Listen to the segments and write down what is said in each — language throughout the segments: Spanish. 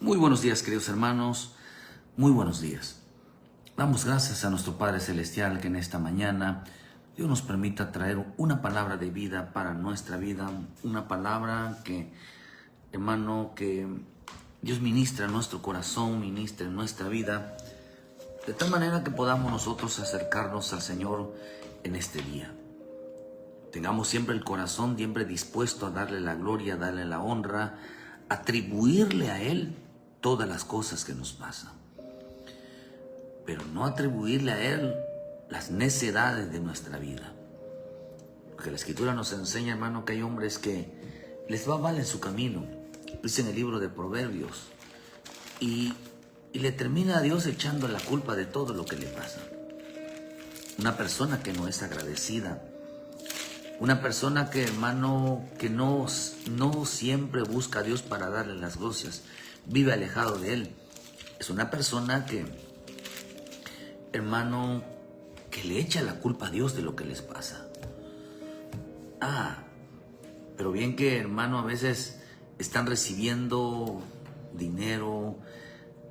Muy buenos días, queridos hermanos, muy buenos días. Damos gracias a nuestro Padre Celestial que en esta mañana Dios nos permita traer una palabra de vida para nuestra vida, una palabra que, hermano, que Dios ministra en nuestro corazón, ministra en nuestra vida, de tal manera que podamos nosotros acercarnos al Señor en este día. Tengamos siempre el corazón siempre dispuesto a darle la gloria, a darle la honra, atribuirle a Él todas las cosas que nos pasan, pero no atribuirle a Él las necedades de nuestra vida. Porque la Escritura nos enseña, hermano, que hay hombres que les va mal en su camino, dice en el libro de Proverbios, y le termina a Dios echando la culpa de todo lo que le pasa. Una persona que no es agradecida, una persona que, hermano, que no siempre busca a Dios para darle las gracias, vive alejado de Él. Es una persona que, hermano, que le echa la culpa a Dios de lo que les pasa. Pero bien que, hermano, a veces están recibiendo dinero,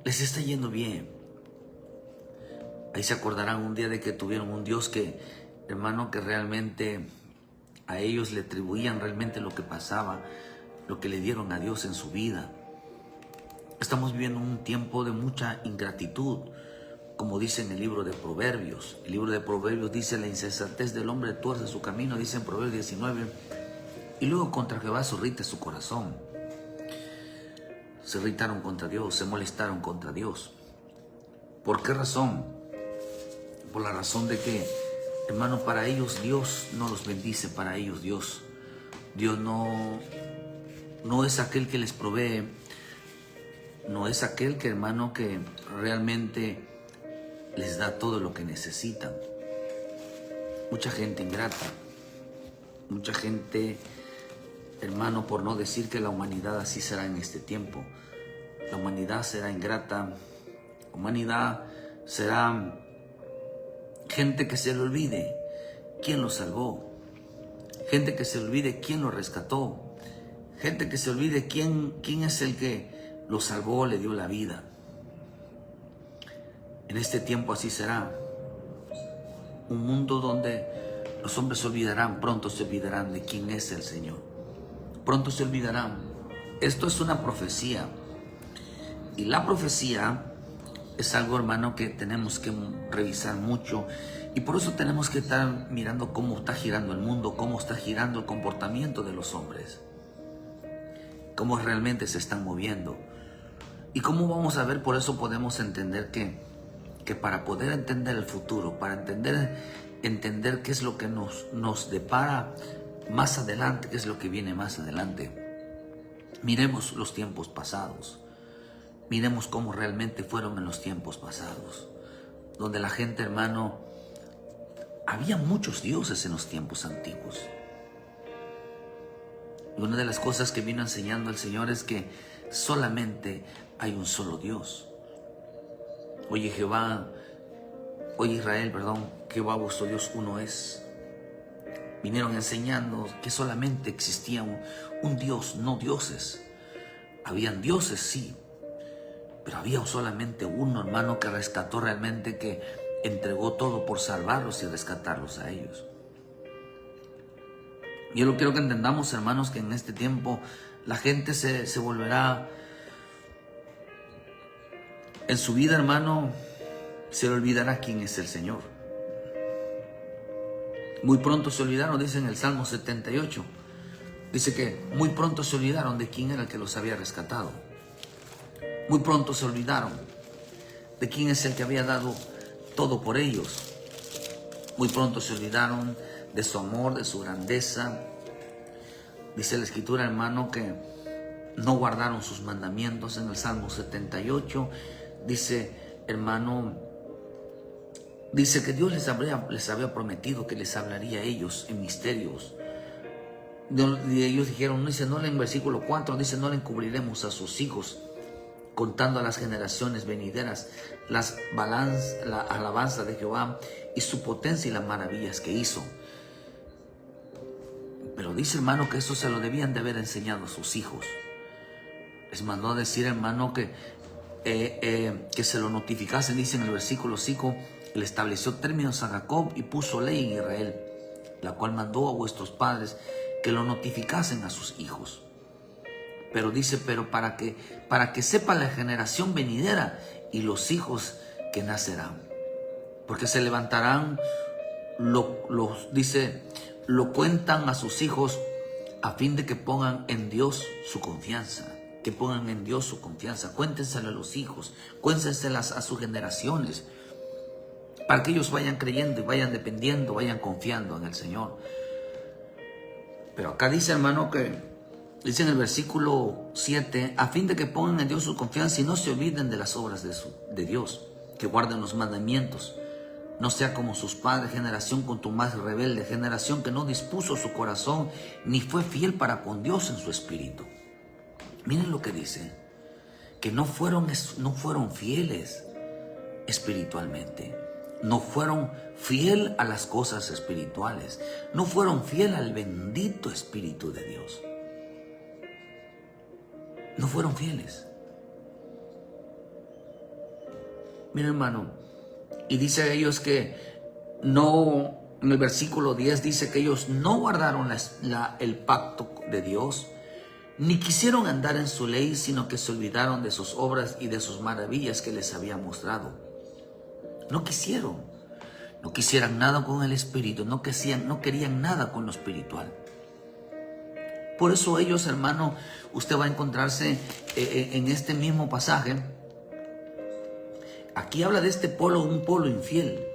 les está yendo bien. Ahí se acordarán un día de que tuvieron un Dios que, hermano, que realmente a ellos le atribuían realmente lo que pasaba, lo que le dieron a Dios en su vida. Estamos viviendo un tiempo de mucha ingratitud, como dice en el libro de Proverbios. El libro de Proverbios dice: la insensatez del hombre tuerce su camino, dice en Proverbios 19, y luego contra Jehová se irrita su corazón. Se irritaron contra Dios, se molestaron contra Dios. ¿Por qué razón? Por la razón de que, hermano, para ellos Dios no los bendice, para ellos Dios no es aquel que les provee, no es aquel que, hermano, que realmente les da todo lo que necesitan. Mucha gente ingrata, mucha gente, hermano, por no decir que la humanidad así será en este tiempo. La humanidad será ingrata, la humanidad será gente que se le olvide quién lo salvó, gente que se le olvide quién lo rescató, gente que se olvide quién es el que lo salvó, le dio la vida. En este tiempo así será. Un mundo donde los hombres se olvidarán, pronto se olvidarán de quién es el Señor. Pronto se olvidarán. Esto es una profecía. Y la profecía es algo, hermano, que tenemos que revisar mucho. Y por eso tenemos que estar mirando cómo está girando el mundo, cómo está girando el comportamiento de los hombres, cómo realmente se están moviendo. Y cómo vamos a ver, por eso podemos entender que para poder entender el futuro, para entender qué es lo que nos depara más adelante, qué es lo que viene más adelante, miremos los tiempos pasados. Miremos cómo realmente fueron en los tiempos pasados, donde la gente, hermano, había muchos dioses en los tiempos antiguos. Y una de las cosas que vino enseñando el Señor es que solamente hay un solo Dios. Oye Israel, Jehová vuestro Dios uno es. Vinieron enseñando que solamente existía un Dios, no dioses. Habían dioses, sí, pero había solamente uno, hermano, que rescató realmente, que entregó todo por salvarlos y rescatarlos a ellos. Yo lo quiero que entendamos, hermanos, que en este tiempo la gente se volverá, en su vida, hermano, se le olvidará quién es el Señor. Muy pronto se olvidaron, dice en el Salmo 78. Dice que muy pronto se olvidaron de quién era el que los había rescatado. Muy pronto se olvidaron de quién es el que había dado todo por ellos. Muy pronto se olvidaron de su amor, de su grandeza. Dice la Escritura, hermano, que no guardaron sus mandamientos en el Salmo 78. Dice, hermano, dice que Dios les había prometido que les hablaría a ellos en misterios. Y ellos dijeron, dice, no en versículo 4, dice, no le encubriremos a sus hijos, contando a las generaciones venideras la alabanza de Jehová y su potencia y las maravillas que hizo. Pero dice, hermano, que eso se lo debían de haber enseñado a sus hijos. Les mandó a decir, hermano, que se lo notificasen. Dice en el versículo 5, Él estableció términos a Jacob y puso ley en Israel, la cual mandó a vuestros padres que lo notificasen a sus hijos. Pero dice, pero para que sepa la generación venidera y los hijos que nacerán. Porque se levantarán, dice, lo cuentan a sus hijos a fin de que pongan en Dios su confianza. Que pongan en Dios su confianza. Cuéntenselo a los hijos, cuéntenselas a sus generaciones, para que ellos vayan creyendo y vayan dependiendo, vayan confiando en el Señor. Pero acá dice, hermano, que dice en el versículo 7, a fin de que pongan en Dios su confianza y no se olviden de las obras de Dios, que guarden los mandamientos. No sea como sus padres, generación contumaz y rebelde, generación que no dispuso su corazón ni fue fiel para con Dios en su espíritu. Miren lo que dice, que no fueron fieles espiritualmente, no fueron fiel a las cosas espirituales, no fueron fiel al bendito Espíritu de Dios. No fueron fieles. Miren, hermano, y dice ellos que no, en el versículo 10 dice que ellos no guardaron el pacto de Dios, ni quisieron andar en su ley, sino que se olvidaron de sus obras y de sus maravillas que les había mostrado. No quisieran nada con el Espíritu, no querían nada con lo espiritual. Por eso ellos, hermano, usted va a encontrarse en este mismo pasaje. Aquí habla de este pueblo, un pueblo infiel.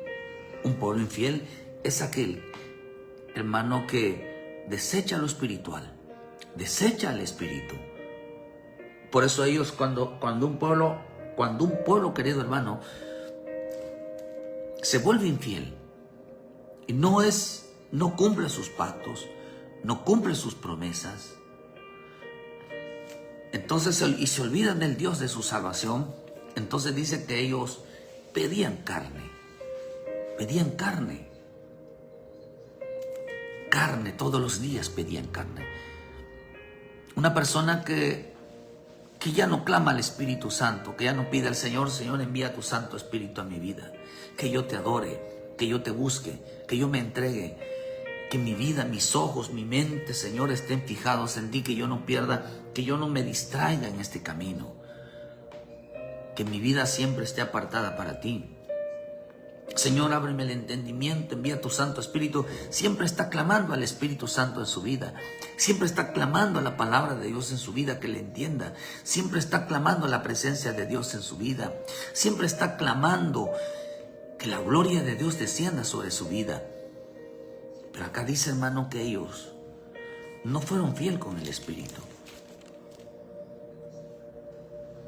Un pueblo infiel es aquel, hermano, que desecha lo espiritual, desecha el Espíritu. Por eso ellos, cuando un pueblo, querido hermano, se vuelve infiel y no cumple sus pactos, no cumple sus promesas, entonces y se olvidan del Dios de su salvación, entonces dice que ellos pedían carne todos los días pedían carne. Una persona que ya no clama al Espíritu Santo, que ya no pide al Señor, Señor, envía tu Santo Espíritu a mi vida, que yo te adore, que yo te busque, que yo me entregue, que mi vida, mis ojos, mi mente, Señor, estén fijados en ti, que yo no pierda, que yo no me distraiga en este camino, que mi vida siempre esté apartada para ti. Señor, ábreme el entendimiento, envía tu Santo Espíritu. Siempre está clamando al Espíritu Santo en su vida. Siempre está clamando a la palabra de Dios en su vida, que le entienda. Siempre está clamando a la presencia de Dios en su vida. Siempre está clamando que la gloria de Dios descienda sobre su vida. Pero acá dice, hermano, que ellos no fueron fiel con el Espíritu.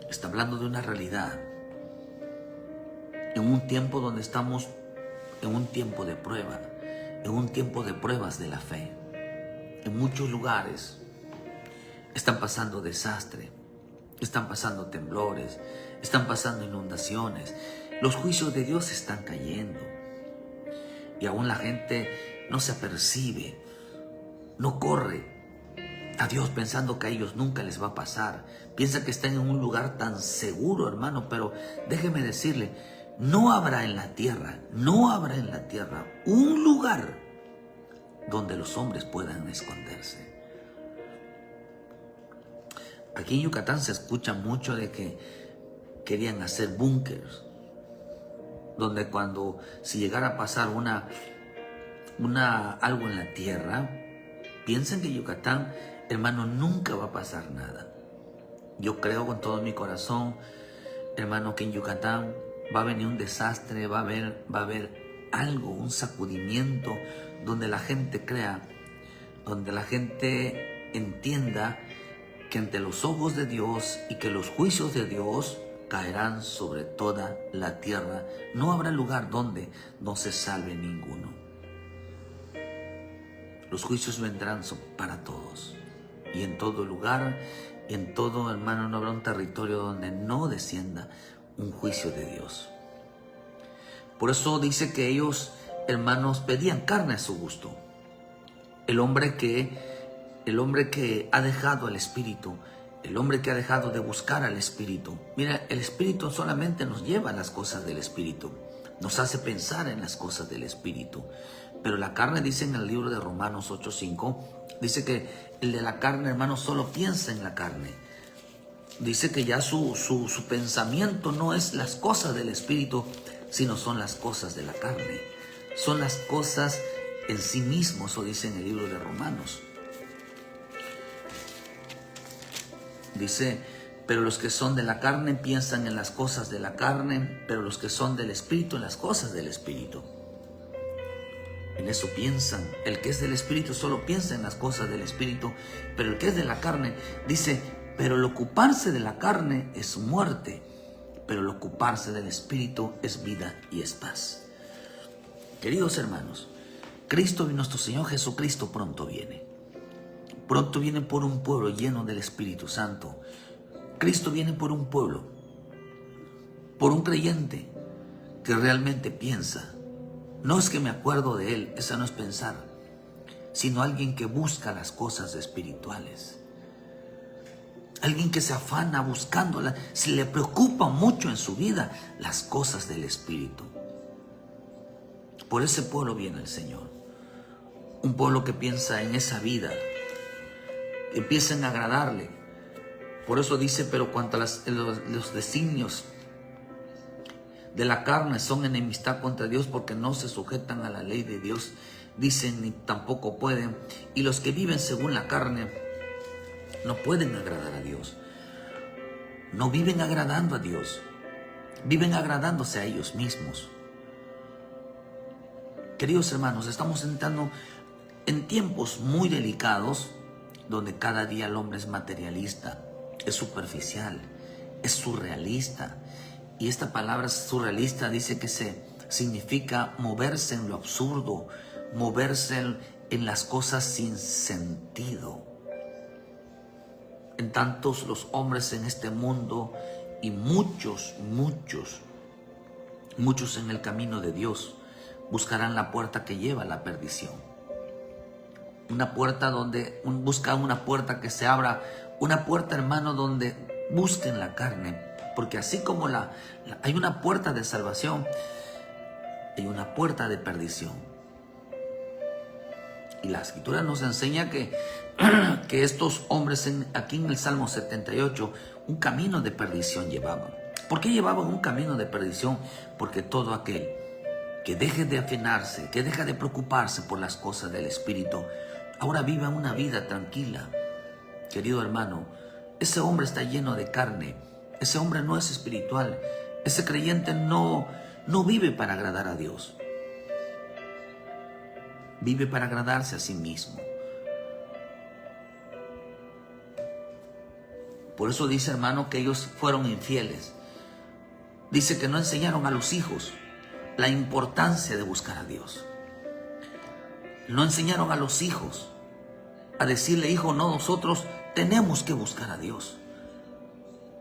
Está hablando de una realidad. En un tiempo donde estamos en un tiempo de prueba, en un tiempo de pruebas de la fe. En muchos lugares están pasando desastre, están pasando temblores, están pasando inundaciones. Los juicios de Dios están cayendo. Y aún la gente no se apercibe, no corre a Dios pensando que a ellos nunca les va a pasar. Piensa que están en un lugar tan seguro, hermano, pero déjeme decirle, no habrá en la tierra un lugar donde los hombres puedan esconderse. Aquí en Yucatán se escucha mucho de que querían hacer búnkers, donde si llegara a pasar algo en la tierra, piensan que Yucatán, hermano, nunca va a pasar nada. Yo creo con todo mi corazón, hermano, que en Yucatán va a venir un desastre, va a haber algo, un sacudimiento, donde la gente crea, donde la gente entienda que ante los ojos de Dios y que los juicios de Dios caerán sobre toda la tierra. No habrá lugar donde no se salve ninguno. Los juicios vendrán para todos. Y en todo lugar, y en todo, hermano, no habrá un territorio donde no descienda un juicio de Dios. Por eso dice que ellos, hermanos, pedían carne a su gusto. El hombre que ha dejado al Espíritu, El hombre que ha dejado de buscar al Espíritu. Mira, el Espíritu solamente nos lleva a las cosas del Espíritu. Nos hace pensar en las cosas del Espíritu. Pero la carne, dice en el libro de Romanos 8:5, dice que el de la carne, hermano, solo piensa en la carne. Dice que ya su pensamiento no es las cosas del Espíritu, sino son las cosas de la carne. Son las cosas en sí mismos, eso dice en el libro de Romanos. Dice, pero los que son de la carne piensan en las cosas de la carne, pero los que son del Espíritu en las cosas del Espíritu. En eso piensan. El que es del Espíritu solo piensa en las cosas del Espíritu, pero el que es de la carne dice, pero el ocuparse de la carne es muerte, pero el ocuparse del Espíritu es vida y es paz. Queridos hermanos, Cristo y nuestro Señor Jesucristo pronto viene. Pronto viene por un pueblo lleno del Espíritu Santo. Cristo viene por un pueblo, por un creyente que realmente piensa. No es que me acuerdo de él, esa no es pensar, sino alguien que busca las cosas espirituales. Alguien que se afana buscándolas, se le preocupa mucho en su vida las cosas del Espíritu. Por ese pueblo viene el Señor. Un pueblo que piensa en esa vida, que empiecen a agradarle. Por eso dice, pero cuanto a los designios de la carne son enemistad contra Dios, porque no se sujetan a la ley de Dios, dicen, ni tampoco pueden. Y los que viven según la carne no pueden agradar a Dios. No viven agradando a Dios, viven agradándose a ellos mismos. Queridos hermanos, estamos entrando en tiempos muy delicados, donde cada día el hombre es materialista, es superficial, es surrealista. Y esta palabra surrealista dice que significa moverse en lo absurdo, moverse en las cosas sin sentido. En tantos los hombres en este mundo y muchos en el camino de Dios buscarán la puerta que lleva a la perdición. Una puerta buscan una puerta que se abra, una puerta, hermano, donde busquen la carne, porque así como hay una puerta de salvación, hay una puerta de perdición. Y la Escritura nos enseña que estos hombres aquí en el Salmo 78, un camino de perdición llevaban. ¿Por qué llevaban un camino de perdición? Porque todo aquel que deje de afinarse, que deja de preocuparse por las cosas del Espíritu, ahora vive una vida tranquila. Querido hermano, ese hombre está lleno de carne, ese hombre no es espiritual, ese creyente no vive para agradar a Dios, vive para agradarse a sí mismo. Por eso dice, hermano, que ellos fueron infieles. Dice que no enseñaron a los hijos la importancia de buscar a Dios. No enseñaron a los hijos a decirle, hijo, no, nosotros tenemos que buscar a Dios.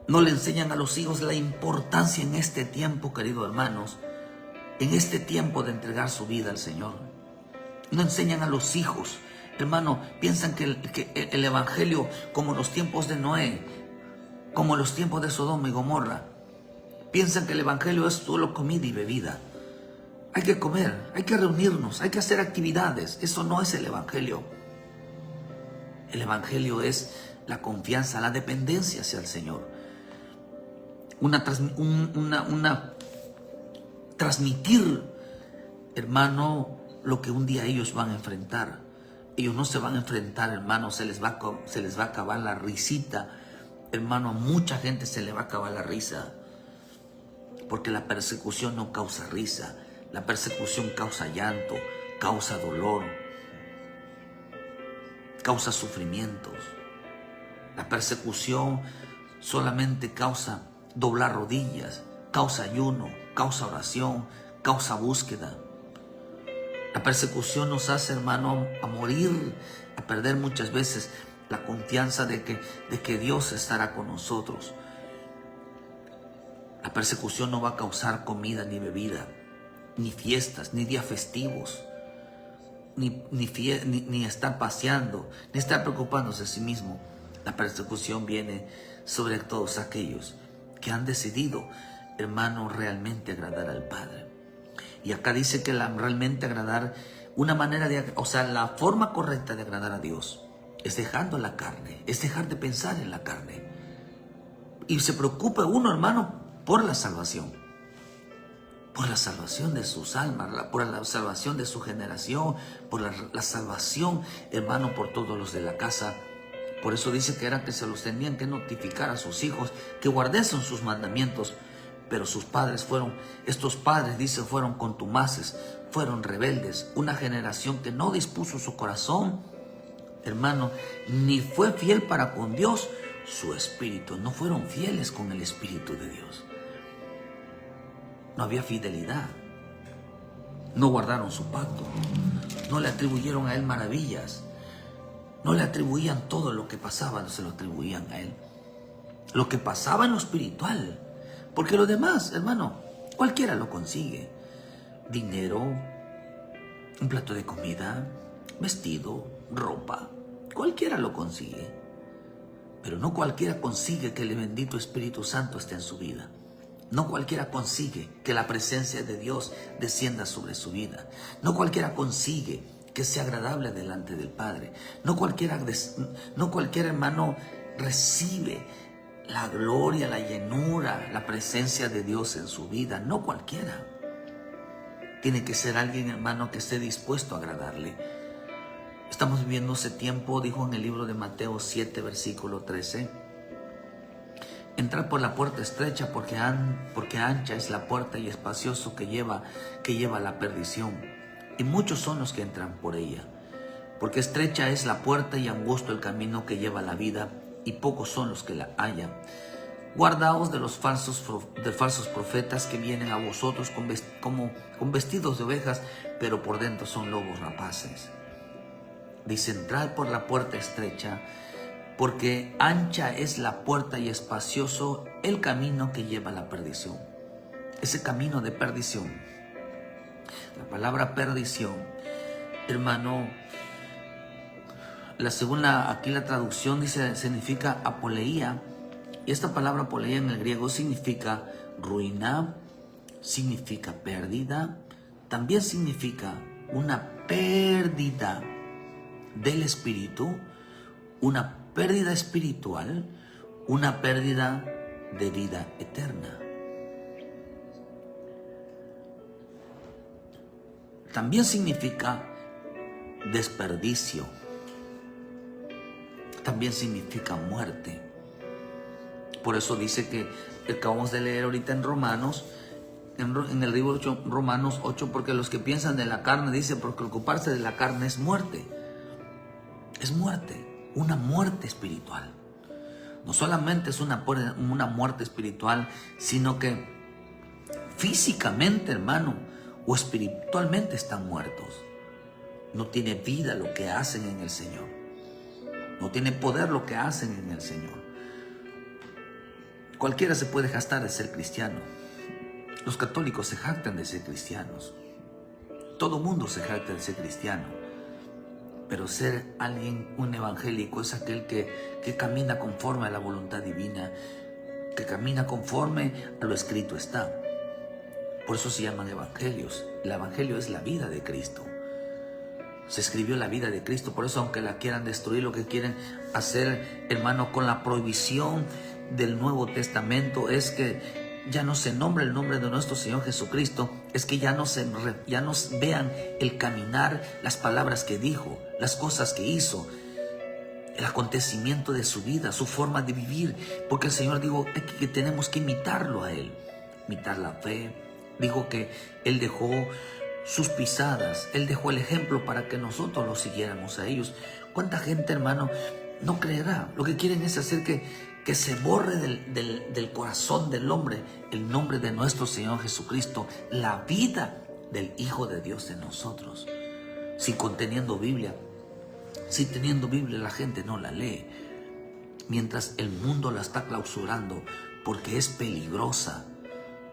No le enseñan a los hijos la importancia en este tiempo, queridos hermanos, en este tiempo de entregar su vida al Señor. No enseñan a los hijos, hermano, piensan que el Evangelio, como en los tiempos de Noé, como en los tiempos de Sodoma y Gomorra, piensan que el Evangelio es solo comida y bebida. Hay que comer, hay que reunirnos, hay que hacer actividades. Eso no es el Evangelio. El Evangelio es la confianza, la dependencia hacia el Señor. Transmitir, hermano, lo que un día ellos van a enfrentar. Ellos no se van a enfrentar, hermano, se les va a acabar la risita. Hermano, a mucha gente se le va a acabar la risa. Porque la persecución no causa risa. La persecución causa llanto, causa dolor, causa sufrimientos. La persecución solamente causa doblar rodillas, causa ayuno, causa oración, causa búsqueda. La persecución nos hace, hermano, a morir, a perder muchas veces la confianza de que Dios estará con nosotros. La persecución no va a causar comida ni bebida, ni fiestas, ni días festivos, ni estar paseando, ni estar preocupándose de sí mismo. La persecución viene sobre todos aquellos que han decidido, hermano, realmente agradar al Padre. Y acá dice que realmente agradar, una manera la forma correcta de agradar a Dios es dejando la carne, es dejar de pensar en la carne. Y se preocupa uno, hermano, por la salvación de sus almas, por la salvación de su generación, por la salvación, hermano, por todos los de la casa. Por eso dice que era que se los tenían que notificar a sus hijos, que guardesen sus mandamientos. Pero estos padres, dice, fueron contumaces, fueron rebeldes, una generación que no dispuso su corazón, hermano, ni fue fiel para con Dios, su espíritu. No fueron fieles con el Espíritu de Dios. No había fidelidad. No guardaron su pacto. No le atribuyeron a Él maravillas. No le atribuían todo lo que pasaba, no se lo atribuían a Él. Lo que pasaba en lo espiritual. Porque lo demás, hermano, cualquiera lo consigue. Dinero, un plato de comida, vestido, ropa. Cualquiera lo consigue. Pero no cualquiera consigue que el bendito Espíritu Santo esté en su vida. No cualquiera consigue que la presencia de Dios descienda sobre su vida. No cualquiera consigue que sea agradable delante del Padre. No cualquier hermano recibe la gloria, la llenura, la presencia de Dios en su vida. No cualquiera. Tiene que ser alguien, hermano, que esté dispuesto a agradarle. Estamos viviendo ese tiempo, dijo en el libro de Mateo 7, versículo 13. Entrad por la puerta estrecha, porque ancha es la puerta y espacioso que lleva a la perdición. Y muchos son los que entran por ella. Porque estrecha es la puerta y angosto el camino que lleva a la vida, y pocos son los que la hallan. Guardaos de los falsos profetas que vienen a vosotros con vestidos de ovejas, pero por dentro son lobos rapaces. Dice, entrad por la puerta estrecha, porque ancha es la puerta y espacioso el camino que lleva a la perdición. Ese camino de perdición. La palabra perdición, hermano, aquí la traducción dice, significa apoleía. Y esta palabra apoleía en el griego significa ruina, significa pérdida, también significa una pérdida del espíritu, una pérdida espiritual, una pérdida de vida eterna. También significa desperdicio. También significa muerte. Por eso dice que acabamos de leer ahorita en Romanos, en el libro 8, Romanos 8, porque los que piensan de la carne, dice, porque ocuparse de la carne es muerte. Es muerte, una muerte espiritual. No solamente es una muerte espiritual, sino que físicamente, hermano, o espiritualmente están muertos. No tiene vida lo que hacen en el Señor. No tiene poder lo que hacen en el Señor. Cualquiera se puede jactar de ser cristiano. Los católicos se jactan de ser cristianos. Todo mundo se jacta de ser cristiano. Pero ser un evangélico es aquel que camina conforme a la voluntad divina, que camina conforme a lo escrito está. Por eso se llaman evangelios. El evangelio es la vida de Cristo. Se escribió la vida de Cristo. Por eso, aunque la quieran destruir, lo que quieren hacer, hermano, con la prohibición del Nuevo Testamento, es que ya no se nombre el nombre de nuestro Señor Jesucristo. Es que ya no vean el caminar, las palabras que dijo, las cosas que hizo, el acontecimiento de su vida, su forma de vivir. Porque el Señor dijo que tenemos que imitarlo a Él. Imitar la fe. Dijo que Él dejó sus pisadas, Él dejó el ejemplo para que nosotros lo siguiéramos a ellos. ¿Cuánta gente, hermano, no creerá? Lo que quieren es hacer que se borre del corazón del hombre el nombre de nuestro Señor Jesucristo, la vida del Hijo de Dios en nosotros. Si teniendo Biblia la gente no la lee, mientras el mundo la está clausurando porque es peligrosa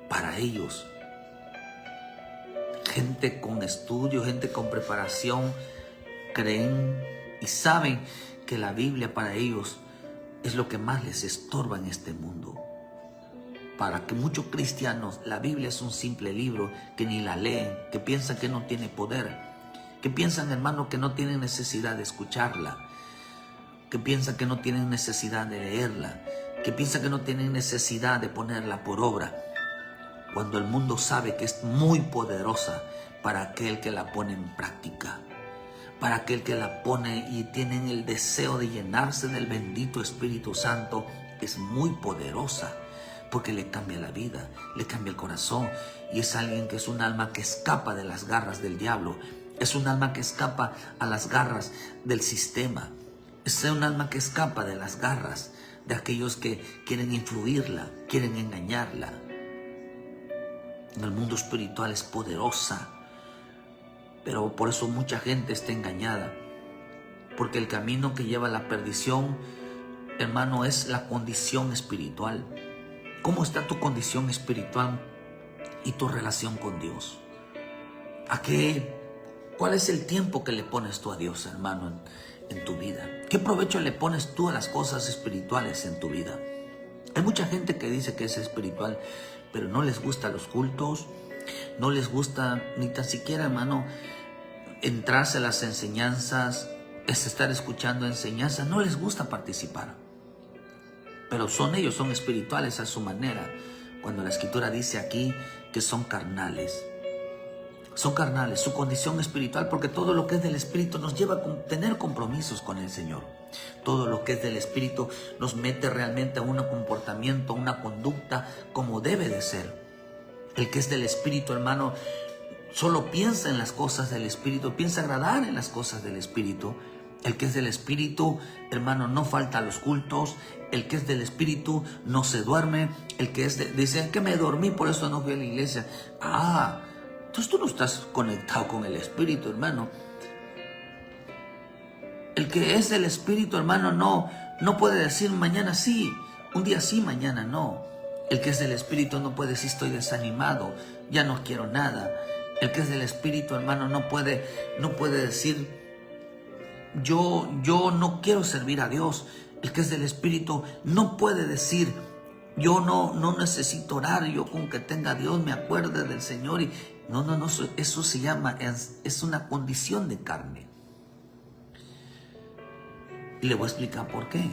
para ellos. Gente con estudio, gente con preparación, creen y saben que la Biblia para ellos es lo que más les estorba en este mundo. Para que muchos cristianos, la Biblia es un simple libro que ni la leen, que piensan que no tiene poder, que piensan, hermano, que no tienen necesidad de escucharla, que piensan que no tienen necesidad de leerla, que piensan que no tienen necesidad de ponerla por obra, cuando el mundo sabe que es muy poderosa para aquel que la pone en práctica, para aquel que la pone y tienen el deseo de llenarse del bendito Espíritu Santo. Es muy poderosa porque le cambia la vida, le cambia el corazón, y es alguien que es un alma que escapa de las garras del diablo, es un alma que escapa a las garras del sistema, es un alma que escapa de las garras de aquellos que quieren influirla, quieren engañarla. En el mundo espiritual es poderosa, pero por eso mucha gente está engañada, porque el camino que lleva a la perdición, hermano, es la condición espiritual. ¿Cómo está tu condición espiritual y tu relación con Dios? ¿Cuál es el tiempo que le pones tú a Dios, hermano, en tu vida? ¿Qué provecho le pones tú a las cosas espirituales en tu vida? Hay mucha gente que dice que es espiritual, pero no les gustan los cultos, no les gusta ni tan siquiera, hermano, entrarse a las enseñanzas, es estar escuchando enseñanzas, no les gusta participar. Pero ellos son espirituales a su manera, cuando la Escritura dice aquí que son carnales. Son carnales, su condición espiritual, porque todo lo que es del Espíritu nos lleva a tener compromisos con el Señor. Todo lo que es del Espíritu nos mete realmente a un comportamiento, a una conducta como debe de ser. El que es del Espíritu, hermano, solo piensa en las cosas del Espíritu, piensa agradar en las cosas del Espíritu. El que es del Espíritu, hermano, no falta a los cultos. El que es del Espíritu no se duerme. El que dice que me dormí, por eso no fui a la iglesia. Entonces tú no estás conectado con el Espíritu, hermano. El que es del Espíritu, hermano, no puede decir mañana sí, un día sí, mañana no. El que es del Espíritu no puede decir estoy desanimado, ya no quiero nada. El que es del Espíritu, hermano, no puede decir yo no quiero servir a Dios. El que es del Espíritu no puede decir yo no necesito orar, yo con que tenga a Dios me acuerde del Señor. No, eso se llama, es una condición de carne. Y le voy a explicar por qué.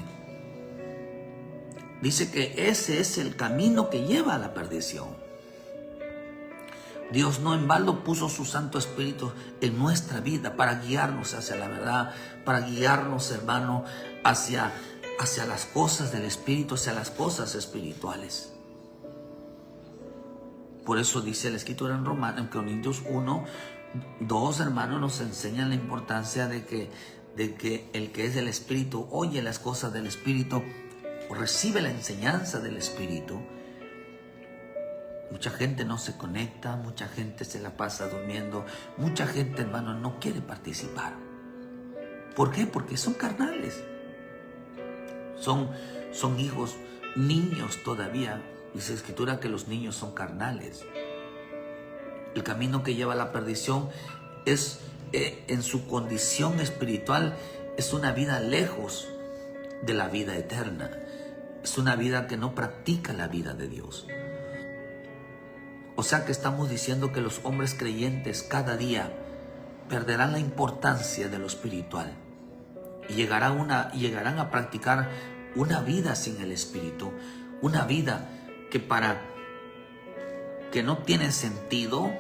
Dice que ese es el camino que lleva a la perdición. Dios no en balde puso su Santo Espíritu en nuestra vida para guiarnos hacia la verdad, para guiarnos, hermano, hacia las cosas del Espíritu, hacia las cosas espirituales. Por eso dice la Escritura en Corintios 1:2, hermano, nos enseña la importancia de que el que es del Espíritu oye las cosas del Espíritu, recibe la enseñanza del Espíritu. Mucha gente no se conecta, mucha gente se la pasa durmiendo, mucha gente, hermano, no quiere participar. ¿Por qué? Porque son carnales. Son hijos, niños todavía. Dice la Escritura que los niños son carnales. El camino que lleva a la perdición es, en su condición espiritual, es una vida lejos de la vida eterna. Es una vida que no practica la vida de Dios. O sea que estamos diciendo que los hombres creyentes cada día perderán la importancia de lo espiritual y llegarán a practicar una vida sin el Espíritu, una vida que no tiene sentido,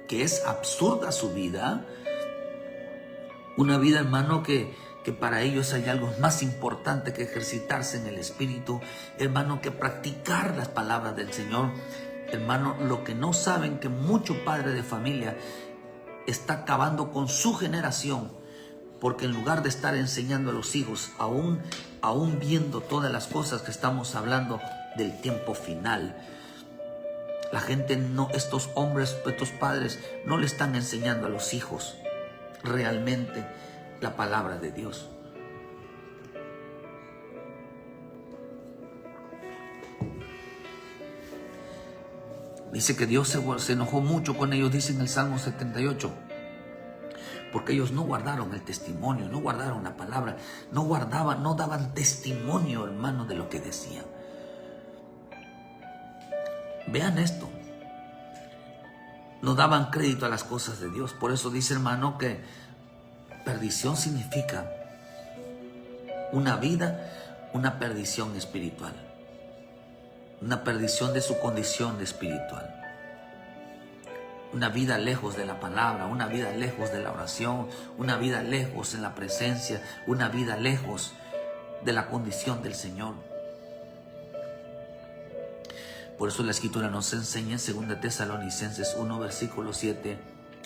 que es absurda su vida, una vida, hermano, que para ellos hay algo más importante que ejercitarse en el Espíritu, hermano, que practicar las palabras del Señor. Hermano, lo que no saben que mucho padre de familia está acabando con su generación, porque en lugar de estar enseñando a los hijos, aún viendo todas las cosas que estamos hablando del tiempo final, la gente estos hombres, estos padres no le están enseñando a los hijos realmente la palabra de Dios. Dice que Dios se enojó mucho con ellos, dice en el Salmo 78. porque ellos no guardaron el testimonio, no guardaron la palabra, no daban testimonio, hermano, de lo que decían. Vean esto. No daban crédito a las cosas de Dios. Por eso dice, hermano, que perdición significa una vida, una perdición espiritual. Una perdición de su condición espiritual. Una vida lejos de la palabra, una vida lejos de la oración, una vida lejos en la presencia, una vida lejos de la condición del Señor. Por eso la Escritura nos enseña en 2 Tesalonicenses 1, versículo 7,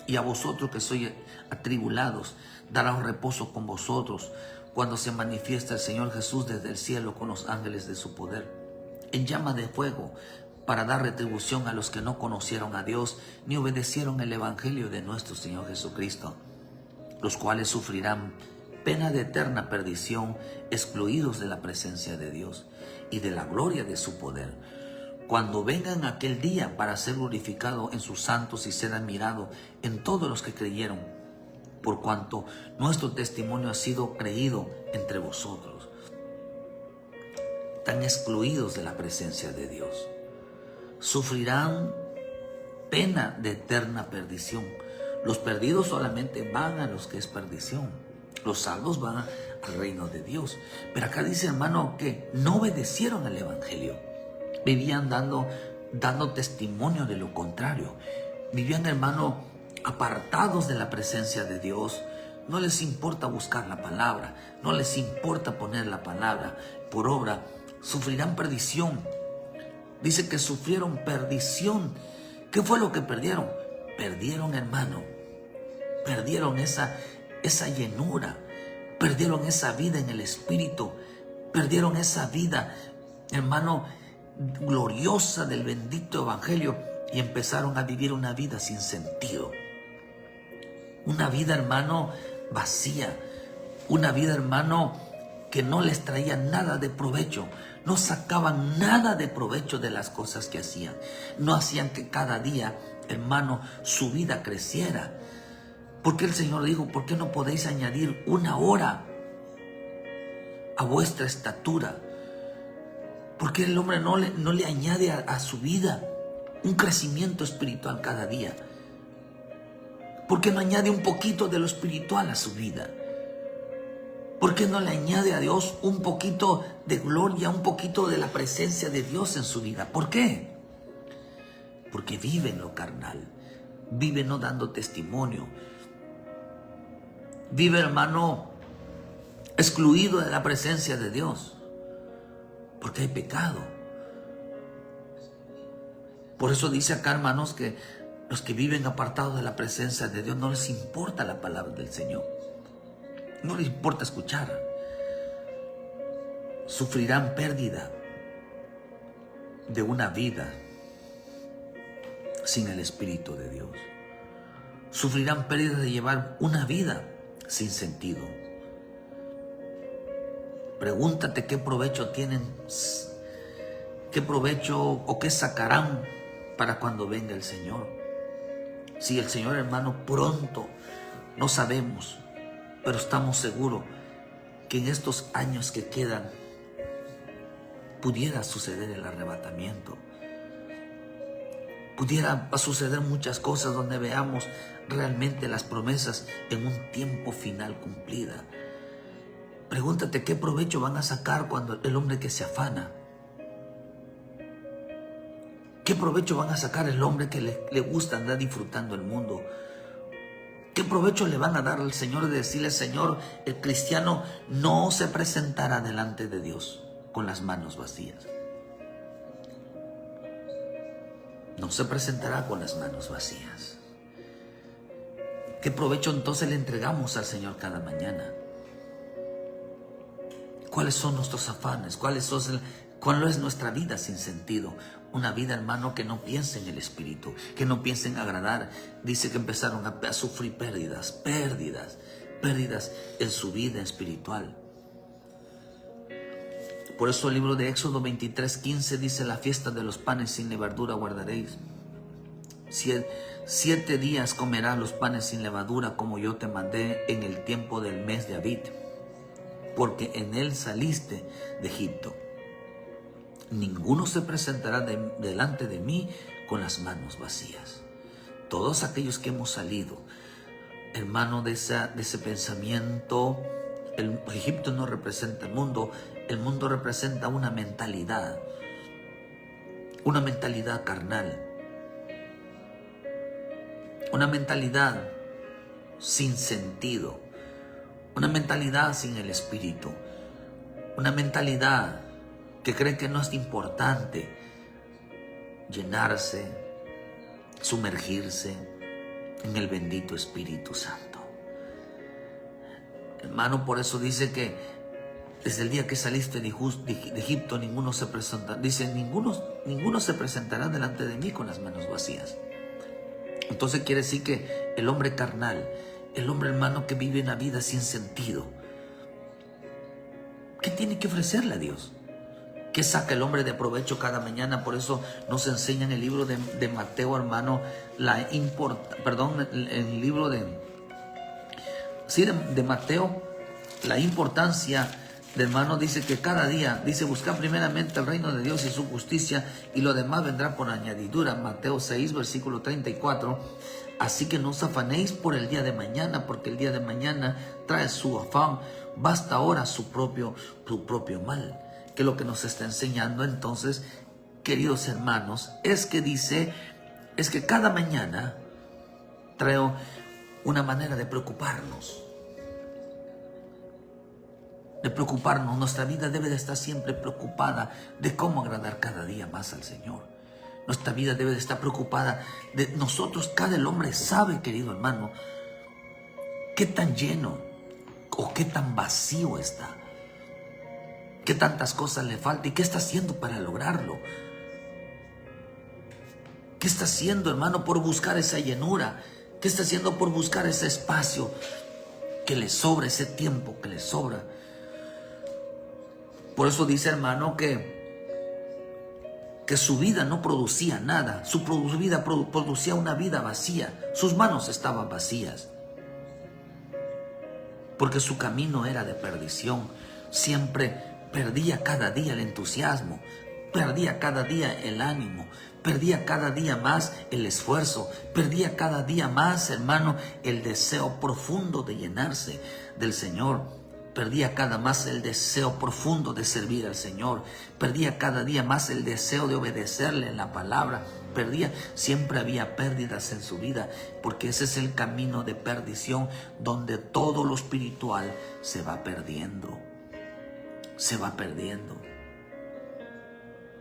y a vosotros que sois atribulados, dará un reposo con vosotros cuando se manifiesta el Señor Jesús desde el cielo con los ángeles de su poder, en llama de fuego, para dar retribución a los que no conocieron a Dios ni obedecieron el Evangelio de nuestro Señor Jesucristo, los cuales sufrirán pena de eterna perdición, excluidos de la presencia de Dios y de la gloria de su poder, cuando vengan aquel día para ser glorificado en sus santos y ser admirado en todos los que creyeron, por cuanto nuestro testimonio ha sido creído entre vosotros. Están excluidos de la presencia de Dios. Sufrirán pena de eterna perdición. Los perdidos solamente van a los que es perdición. Los salvos van al reino de Dios. Pero acá dice, hermano, que no obedecieron al Evangelio. Vivían dando testimonio de lo contrario. Vivían, hermano, apartados de la presencia de Dios. No les importa buscar la palabra. No les importa poner la palabra por obra. Sufrirán perdición. Dice que sufrieron perdición. ¿Qué fue lo que perdieron? Perdieron, hermano. Perdieron esa llenura. Perdieron esa vida en el Espíritu. Perdieron esa vida, hermano, gloriosa del bendito Evangelio. Y empezaron a vivir una vida sin sentido. Una vida, hermano, vacía. Una vida, hermano, que no les traía nada de provecho. No sacaban nada de provecho de las cosas que hacían. No hacían que cada día, hermano, su vida creciera. Porque el Señor dijo, ¿por qué no podéis añadir una hora a vuestra estatura? Porque el hombre no le añade a su vida un crecimiento espiritual cada día. ¿Por qué no añade un poquito de lo espiritual a su vida? ¿Por qué no le añade a Dios un poquito de gloria, un poquito de la presencia de Dios en su vida? ¿Por qué? Porque vive en lo carnal, vive no dando testimonio, vive, hermano, excluido de la presencia de Dios, porque hay pecado. Por eso dice acá, hermanos, que los que viven apartados de la presencia de Dios no les importa la palabra del Señor. No les importa escuchar. Sufrirán pérdida de una vida sin el Espíritu de Dios. Sufrirán pérdida de llevar una vida sin sentido. Pregúntate qué provecho tienen, qué provecho o qué sacarán para cuando venga el Señor. Si el Señor, hermano, pronto, no sabemos, pero estamos seguros que en estos años que quedan pudiera suceder el arrebatamiento. Pudiera suceder muchas cosas donde veamos realmente las promesas en un tiempo final cumplida. Pregúntate qué provecho van a sacar cuando el hombre que se afana. ¿Qué provecho van a sacar el hombre que le gusta andar disfrutando el mundo? ¿Qué provecho le van a dar al Señor de decirle, Señor, el cristiano no se presentará delante de Dios con las manos vacías? No se presentará con las manos vacías. ¿Qué provecho entonces le entregamos al Señor cada mañana? ¿Cuáles son nuestros afanes? ¿Cuál es nuestra vida sin sentido? Una vida, hermano, que no piense en el Espíritu, que no piense en agradar. Dice que empezaron a sufrir pérdidas en su vida espiritual. Por eso el libro de Éxodo 23:15 dice, la fiesta de los panes sin levadura guardaréis. 7 días comerás los panes sin levadura, como yo te mandé en el tiempo del mes de Abib, porque en él saliste de Egipto. Ninguno se presentará delante de mí con las manos vacías. Todos aquellos que hemos salido, hermano, de ese pensamiento, el Egipto no representa el mundo representa una mentalidad carnal, una mentalidad sin sentido, una mentalidad sin el Espíritu, una mentalidad que cree que no es importante llenarse, sumergirse en el bendito Espíritu Santo. Hermano, por eso dice que desde el día que saliste de Egipto, ninguno se presentará. Dice, ninguno se presentará delante de mí con las manos vacías. Entonces quiere decir que el hombre carnal, el hombre, hermano, que vive una vida sin sentido, ¿qué tiene que ofrecerle a Dios? ¿Qué saca el hombre de provecho cada mañana? Por eso nos enseña en el libro de Mateo, hermano, el libro de Mateo, la importancia de, hermano, dice que cada día, dice, buscar primeramente el reino de Dios y su justicia, y lo demás vendrá por añadidura. Mateo 6, versículo 34. Así que no os afanéis por el día de mañana, porque el día de mañana trae su afán. Basta ahora su propio mal. Que lo que nos está enseñando entonces, queridos hermanos, es que cada mañana trae una manera de preocuparnos. Nuestra vida debe de estar siempre preocupada de cómo agradar cada día más al Señor. Nuestra vida debe de estar preocupada de nosotros. Cada hombre sabe, querido hermano, qué tan lleno o qué tan vacío está, qué tantas cosas le falta y qué está haciendo para lograrlo. ¿Qué está haciendo, hermano, por buscar esa llenura? ¿Qué está haciendo por buscar ese espacio que le sobra, ese tiempo que le sobra? Por eso dice, hermano, que su vida no producía nada. Su vida producía una vida vacía. Sus manos estaban vacías, porque su camino era de perdición. Siempre perdía cada día el entusiasmo, perdía cada día el ánimo, perdía cada día más el esfuerzo, perdía cada día más, hermano, el deseo profundo de llenarse del Señor. Perdía cada más el deseo profundo de servir al Señor. Perdía cada día más el deseo de obedecerle en la palabra. Siempre había pérdidas en su vida, porque ese es el camino de perdición, donde todo lo espiritual se va perdiendo. Se va perdiendo.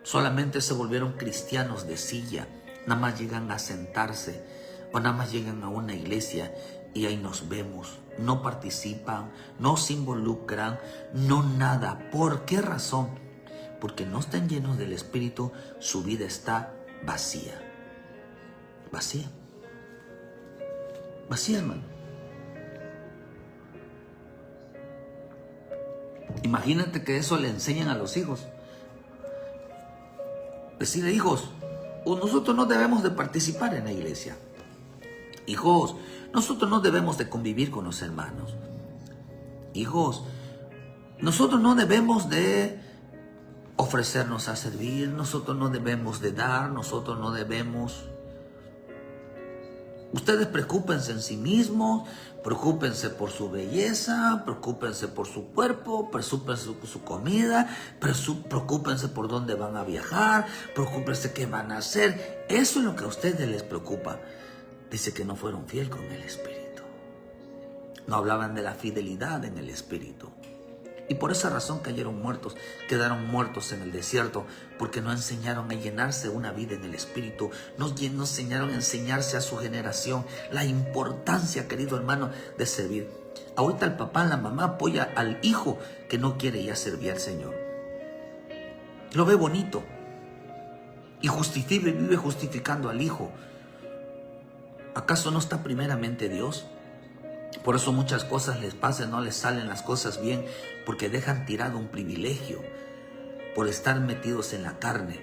Solamente se volvieron cristianos de silla. Nada más llegan a sentarse o nada más llegan a una iglesia y ahí nos vemos. No participan, no se involucran, no nada. ¿Por qué razón? Porque no están llenos del Espíritu, su vida está vacía. Vacía. Vacía, hermano. Imagínate que eso le enseñan a los hijos. Decirle, hijos, nosotros no debemos de participar en la iglesia. Hijos, nosotros no debemos de convivir con los hermanos. Hijos, nosotros no debemos de ofrecernos a servir, nosotros no debemos de dar, nosotros no debemos. Ustedes preocúpense en sí mismos, preocúpense por su belleza, preocúpense por su cuerpo, preocúpense por su comida, preocúpense por dónde van a viajar, preocúpense qué van a hacer. Eso es lo que a ustedes les preocupa. Dice que no fueron fieles con el Espíritu. No hablaban de la fidelidad en el Espíritu. Y por esa razón quedaron muertos en el desierto, porque no enseñaron a llenarse una vida en el Espíritu. No enseñaron a enseñarse a su generación la importancia, querido hermano, de servir. Ahorita el papá, la mamá apoya al hijo que no quiere ya servir al Señor. Lo ve bonito y vive justificando al hijo. ¿Acaso no está primeramente Dios? Por eso muchas cosas les pasan, no les salen las cosas bien, porque dejan tirado un privilegio por estar metidos en la carne.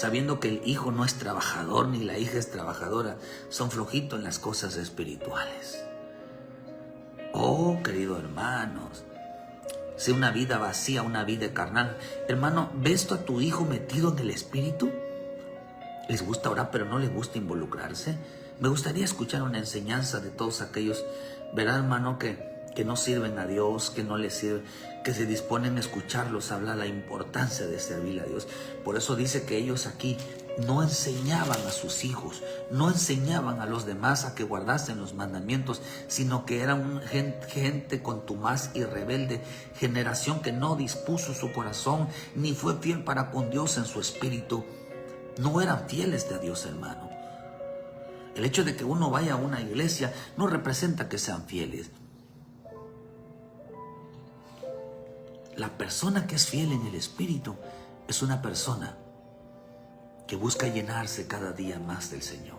sabiendo que el hijo no es trabajador ni la hija es trabajadora, son flojitos en las cosas espirituales. Oh, queridos hermanos, si una vida vacía, una vida carnal, hermano, ¿ves tú a tu hijo metido en el espíritu? ¿Les gusta orar pero no les gusta involucrarse? Me gustaría escuchar una enseñanza de todos aquellos, verán, hermano, que no sirven a Dios, que no les sirven, que se disponen a escucharlos hablar la importancia de servir a Dios. Por eso dice que ellos aquí no enseñaban a sus hijos, no enseñaban a los demás a que guardasen los mandamientos, sino que eran gente contumaz y rebelde, generación que no dispuso su corazón, ni fue fiel para con Dios en su espíritu. No eran fieles de Dios, hermano. El hecho de que uno vaya a una iglesia no representa que sean fieles. La persona que es fiel en el espíritu es una persona que busca llenarse cada día más del Señor.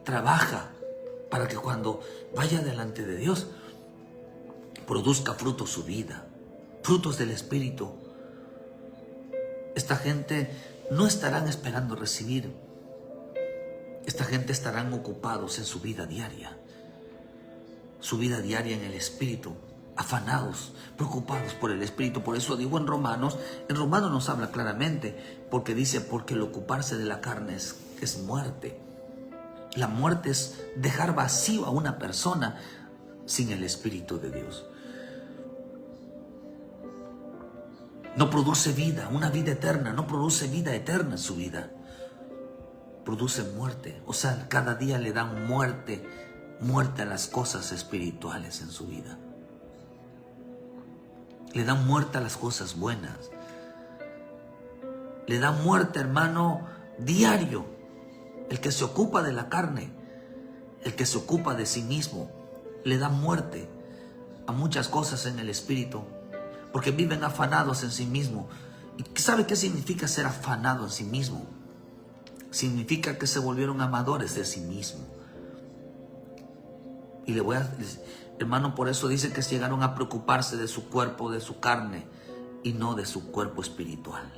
Trabaja para que cuando vaya delante de Dios produzca frutos su vida, frutos del espíritu. Esta gente no estarán esperando recibir. Esta gente estarán ocupados en su vida diaria en el espíritu, afanados, preocupados por el espíritu. Por eso digo en Romanos nos habla claramente, porque dice, porque el ocuparse de la carne es muerte. La muerte es dejar vacío a una persona sin el espíritu de Dios. No produce vida, una vida eterna, no produce vida eterna en su vida. Produce muerte, o sea, cada día le dan muerte a las cosas espirituales en su vida. Le dan muerte a las cosas buenas. Le dan muerte, hermano, diario. El que se ocupa de la carne, el que se ocupa de sí mismo, le da muerte a muchas cosas en el espíritu, porque viven afanados en sí mismo. ¿Y sabe qué significa ser afanado en sí mismo? Significa que se volvieron amadores de sí mismo. Y hermano, por eso dice que llegaron a preocuparse de su cuerpo, de su carne, y no de su cuerpo espiritual.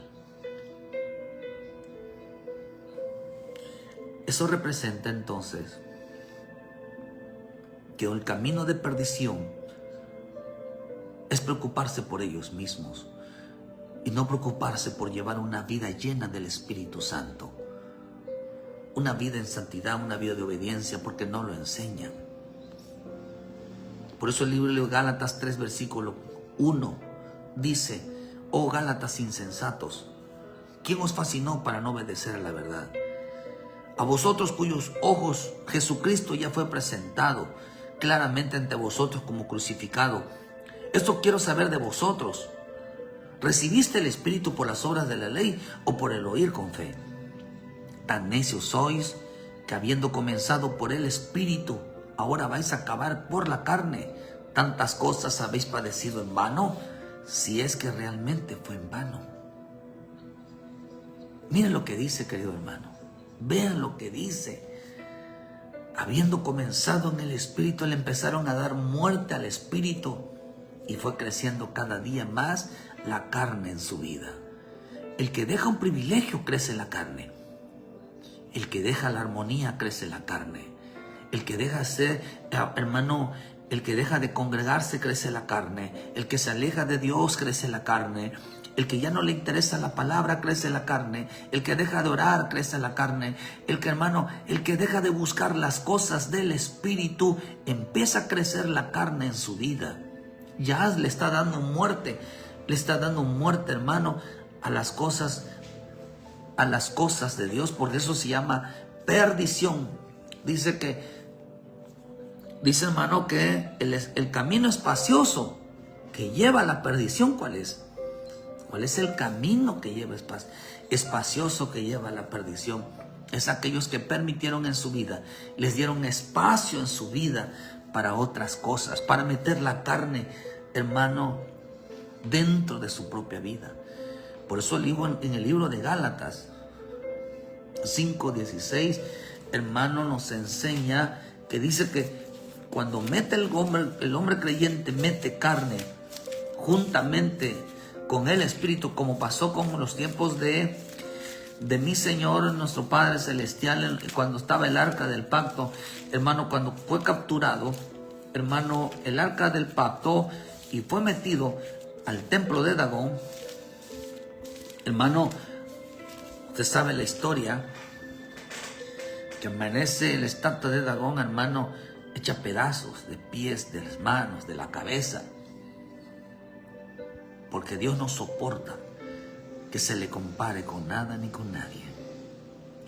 Eso representa entonces que el camino de perdición es preocuparse por ellos mismos y no preocuparse por llevar una vida llena del Espíritu Santo. Una vida en santidad, una vida de obediencia, porque no lo enseñan. Por eso el libro de Gálatas 3, versículo 1 dice: oh Gálatas insensatos, ¿quién os fascinó para no obedecer a la verdad? A vosotros cuyos ojos Jesucristo ya fue presentado claramente ante vosotros como crucificado. Esto quiero saber de vosotros. ¿Recibiste el Espíritu por las obras de la ley o por el oír con fe? Tan necios sois que, habiendo comenzado por el Espíritu, ahora vais a acabar por la carne. ¿Tantas cosas habéis padecido en vano? Si es que realmente fue en vano. Miren lo que dice, querido hermano. Vean lo que dice. Habiendo comenzado en el Espíritu, le empezaron a dar muerte al Espíritu y fue creciendo cada día más la carne en su vida. El que deja un privilegio crece la carne. El que deja la armonía crece la carne. El que deja ser, hermano, el que deja de congregarse crece la carne. El que se aleja de Dios crece la carne. El que ya no le interesa la palabra crece la carne. El que deja de orar crece la carne. El que deja de buscar las cosas del Espíritu empieza a crecer la carne en su vida. Ya le está dando muerte. Le está dando muerte, hermano, a las cosas de Dios. Por eso se llama perdición. Dice, hermano, que el camino espacioso que lleva a la perdición, ¿cuál es? ¿Cuál es el camino que lleva espacioso que lleva a la perdición? Es aquellos que permitieron en su vida, les dieron espacio en su vida para otras cosas, para meter la carne, hermano, dentro de su propia vida. Por eso en el libro de Gálatas 5:16, hermano, nos enseña que dice que cuando mete el hombre creyente, mete carne juntamente con el Espíritu, como pasó con los tiempos de mi Señor, nuestro Padre Celestial, cuando estaba el arca del pacto, hermano, cuando fue capturado, hermano, el arca del pacto y fue metido al templo de Dagón. Hermano, usted sabe la historia, que amanece la estatua de Dagón, hermano, hecha pedazos de pies, de las manos, de la cabeza, porque Dios no soporta que se le compare con nada ni con nadie.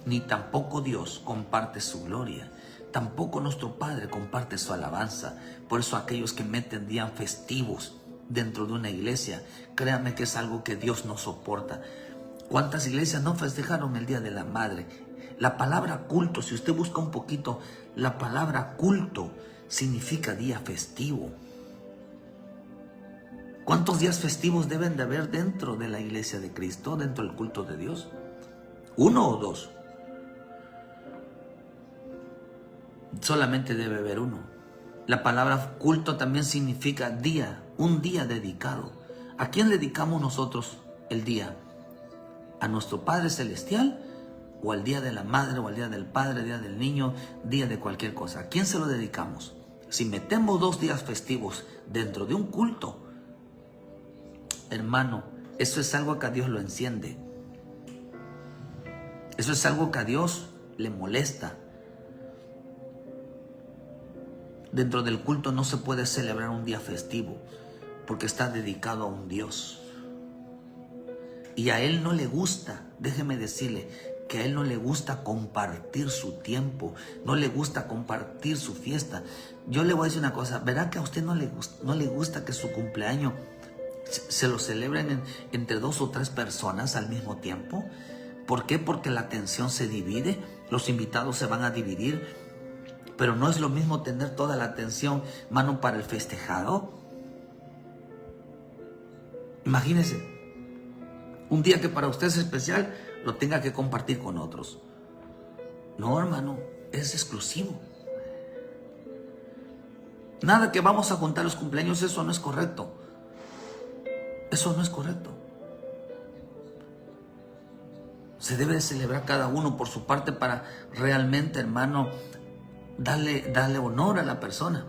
Ni tampoco Dios comparte su gloria. Tampoco nuestro Padre comparte su alabanza. Por eso aquellos que meten días festivos dentro de una iglesia, créanme que es algo que Dios no soporta. ¿Cuántas iglesias no festejaron el Día de la Madre? La palabra culto, si usted busca un poquito, la palabra culto significa día festivo. ¿Cuántos días festivos deben de haber dentro de la iglesia de Cristo, dentro del culto de Dios? ¿Uno o dos? Solamente debe haber uno. La palabra culto también significa día, un día dedicado. ¿A quién dedicamos nosotros el día? ¿A nuestro Padre Celestial? ¿O al Día de la Madre, o al Día del Padre, Día del Niño, día de cualquier cosa? ¿A quién se lo dedicamos? Si metemos 2 días festivos dentro de un culto, hermano, eso es algo que a Dios lo enciende. Eso es algo que a Dios le molesta. Dentro del culto no se puede celebrar un día festivo porque está dedicado a un Dios. Y a Él no le gusta, déjeme decirle, que a Él no le gusta compartir su tiempo, no le gusta compartir su fiesta. Yo le voy a decir una cosa, ¿verá que a usted no le gusta que su cumpleaños se lo celebren entre 2 o 3 personas al mismo tiempo? ¿Por qué? Porque la atención se divide, los invitados se van a dividir, pero no es lo mismo tener toda la atención, mano, para el festejado. Imagínese, un día que para usted es especial, lo tenga que compartir con otros. No, hermano, es exclusivo. Nada que vamos a contar los cumpleaños, eso no es correcto. Eso no es correcto. Se debe de celebrar cada uno por su parte para realmente, hermano, darle honor a la persona.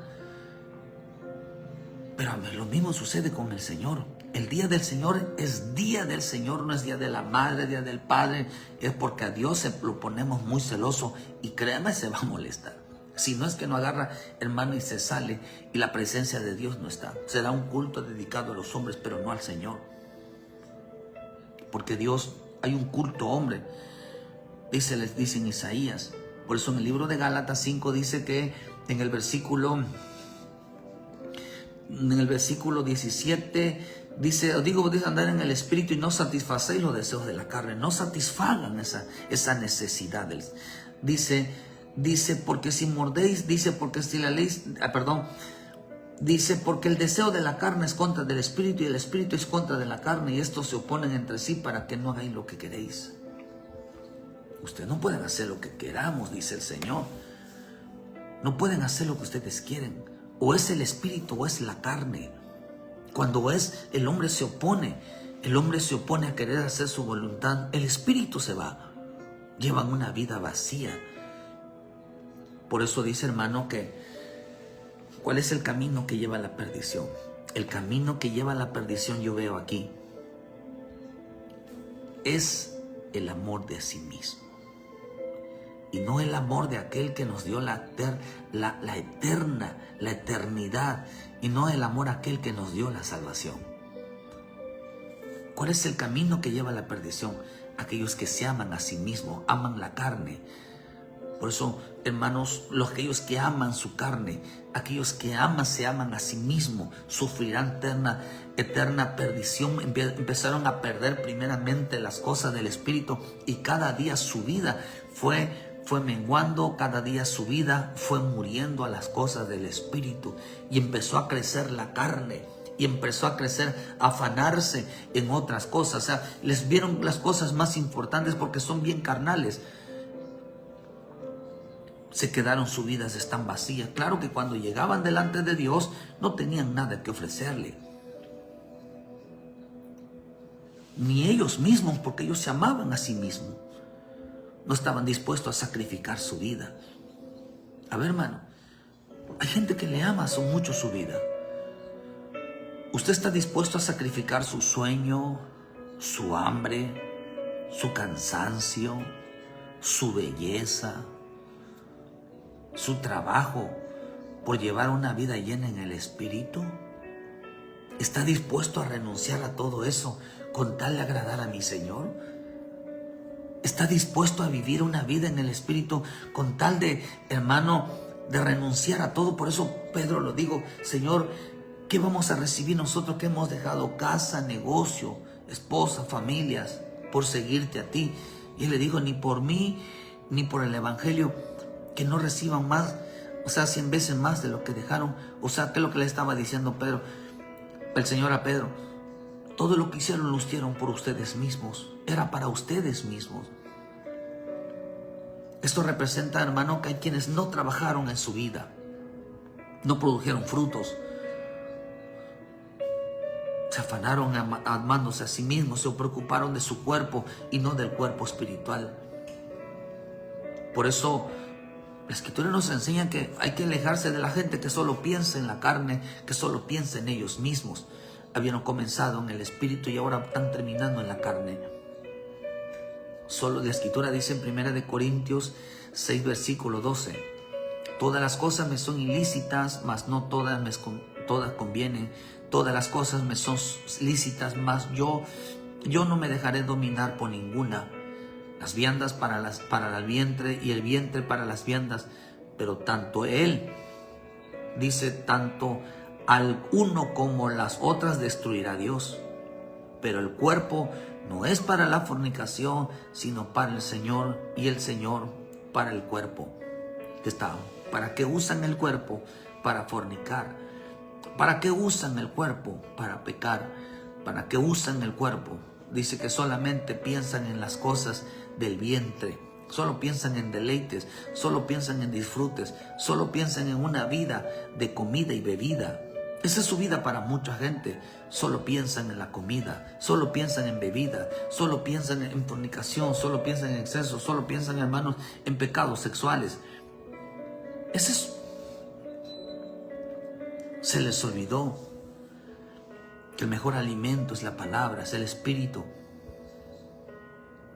Pero lo mismo sucede con el Señor. El día del Señor es día del Señor, no es día de la Madre, día del Padre. Es porque a Dios se lo ponemos muy celoso y créame, se va a molestar. Si no es que no agarra, hermano, y se sale y la presencia de Dios no está. Será un culto dedicado a los hombres, pero no al Señor. Porque Dios, hay un culto hombre. Les dice en Isaías. Por eso en el libro de Gálatas 5 dice que en el versículo 17 dice, digo, andar en el espíritu y no satisfacéis los deseos de la carne. No satisfagan esa necesidad. Dice, porque si mordéis, dice, porque si la ley, dice, porque el deseo de la carne es contra del espíritu y el espíritu es contra de la carne y estos se oponen entre sí para que no hagáis lo que queréis. Ustedes no pueden hacer lo que queramos, dice el Señor. No pueden hacer lo que ustedes quieren. O es el espíritu o es la carne. Cuando el hombre se opone a querer hacer su voluntad, el espíritu se va. Llevan una vida vacía. Por eso dice, hermano, que ¿cuál es el camino que lleva a la perdición? El camino que lleva a la perdición, yo veo aquí, es el amor de sí mismo. Y no el amor de aquel que nos dio la eternidad. Y no el amor a aquel que nos dio la salvación. ¿Cuál es el camino que lleva a la perdición? Aquellos que se aman a sí mismos, aman la carne. Por eso, hermanos, aquellos que aman su carne, aquellos que se aman a sí mismos, sufrirán eterna perdición. Empezaron a perder primeramente las cosas del espíritu y cada día su vida fue menguando, cada día su vida fue muriendo a las cosas del espíritu y empezó a crecer la carne y empezó a crecer, a afanarse en otras cosas. O sea, les vieron las cosas más importantes porque son bien carnales. Se quedaron, sus vidas están vacías. Claro que cuando llegaban delante de Dios no tenían nada que ofrecerle. ni ellos mismos, porque ellos se amaban a sí mismos. No estaban dispuestos a sacrificar su vida. A ver, hermano, hay gente que le ama mucho su vida. ¿Usted está dispuesto a sacrificar su sueño, su hambre, su cansancio, su belleza, su trabajo por llevar una vida llena en el Espíritu? ¿Está dispuesto a renunciar a todo eso con tal de agradar a mi Señor? ¿Está dispuesto a vivir una vida en el Espíritu con tal de, hermano, de renunciar a todo? Por eso Pedro lo digo, Señor, ¿qué vamos a recibir nosotros que hemos dejado casa, negocio, esposa, familias, por seguirte a ti? Y le digo, ni por mí, ni por el Evangelio, que no reciban más, 100 veces más de lo que dejaron. ¿Qué es lo que le estaba diciendo Pedro? El Señor a Pedro, todo lo que hicieron lo hicieron por ustedes mismos, era para ustedes mismos. Esto representa, hermano, que hay quienes no trabajaron en su vida, no produjeron frutos, se afanaron amándose a sí mismos, se preocuparon de su cuerpo y no del cuerpo espiritual. Por eso la Escritura nos enseña que hay que alejarse de la gente que solo piensa en la carne, que solo piensa en ellos mismos. Habían comenzado en el Espíritu y ahora están terminando en la carne. Solo la Escritura dice en 1 Corintios 6, versículo 12: todas las cosas me son ilícitas, mas no todas convienen. Todas las cosas me son lícitas, mas yo no me dejaré dominar por ninguna. Las viandas para el vientre y el vientre para las viandas, pero tanto él, dice, tanto al uno como las otras destruirá Dios. Pero el cuerpo no es para la fornicación, sino para el Señor, y el Señor para el cuerpo. ¿Para qué usan el cuerpo? Para fornicar. ¿Para qué usan el cuerpo? Para pecar. ¿Para qué usan el cuerpo? Dice que solamente piensan en las cosas del vientre, solo piensan en deleites, solo piensan en disfrutes, solo piensan en una vida de comida y bebida. Esa es su vida para mucha gente. Solo piensan en la comida, solo piensan en bebida, solo piensan en fornicación, solo piensan en exceso, solo piensan, hermanos, en pecados sexuales. Se les olvidó que el mejor alimento es la palabra, es el Espíritu.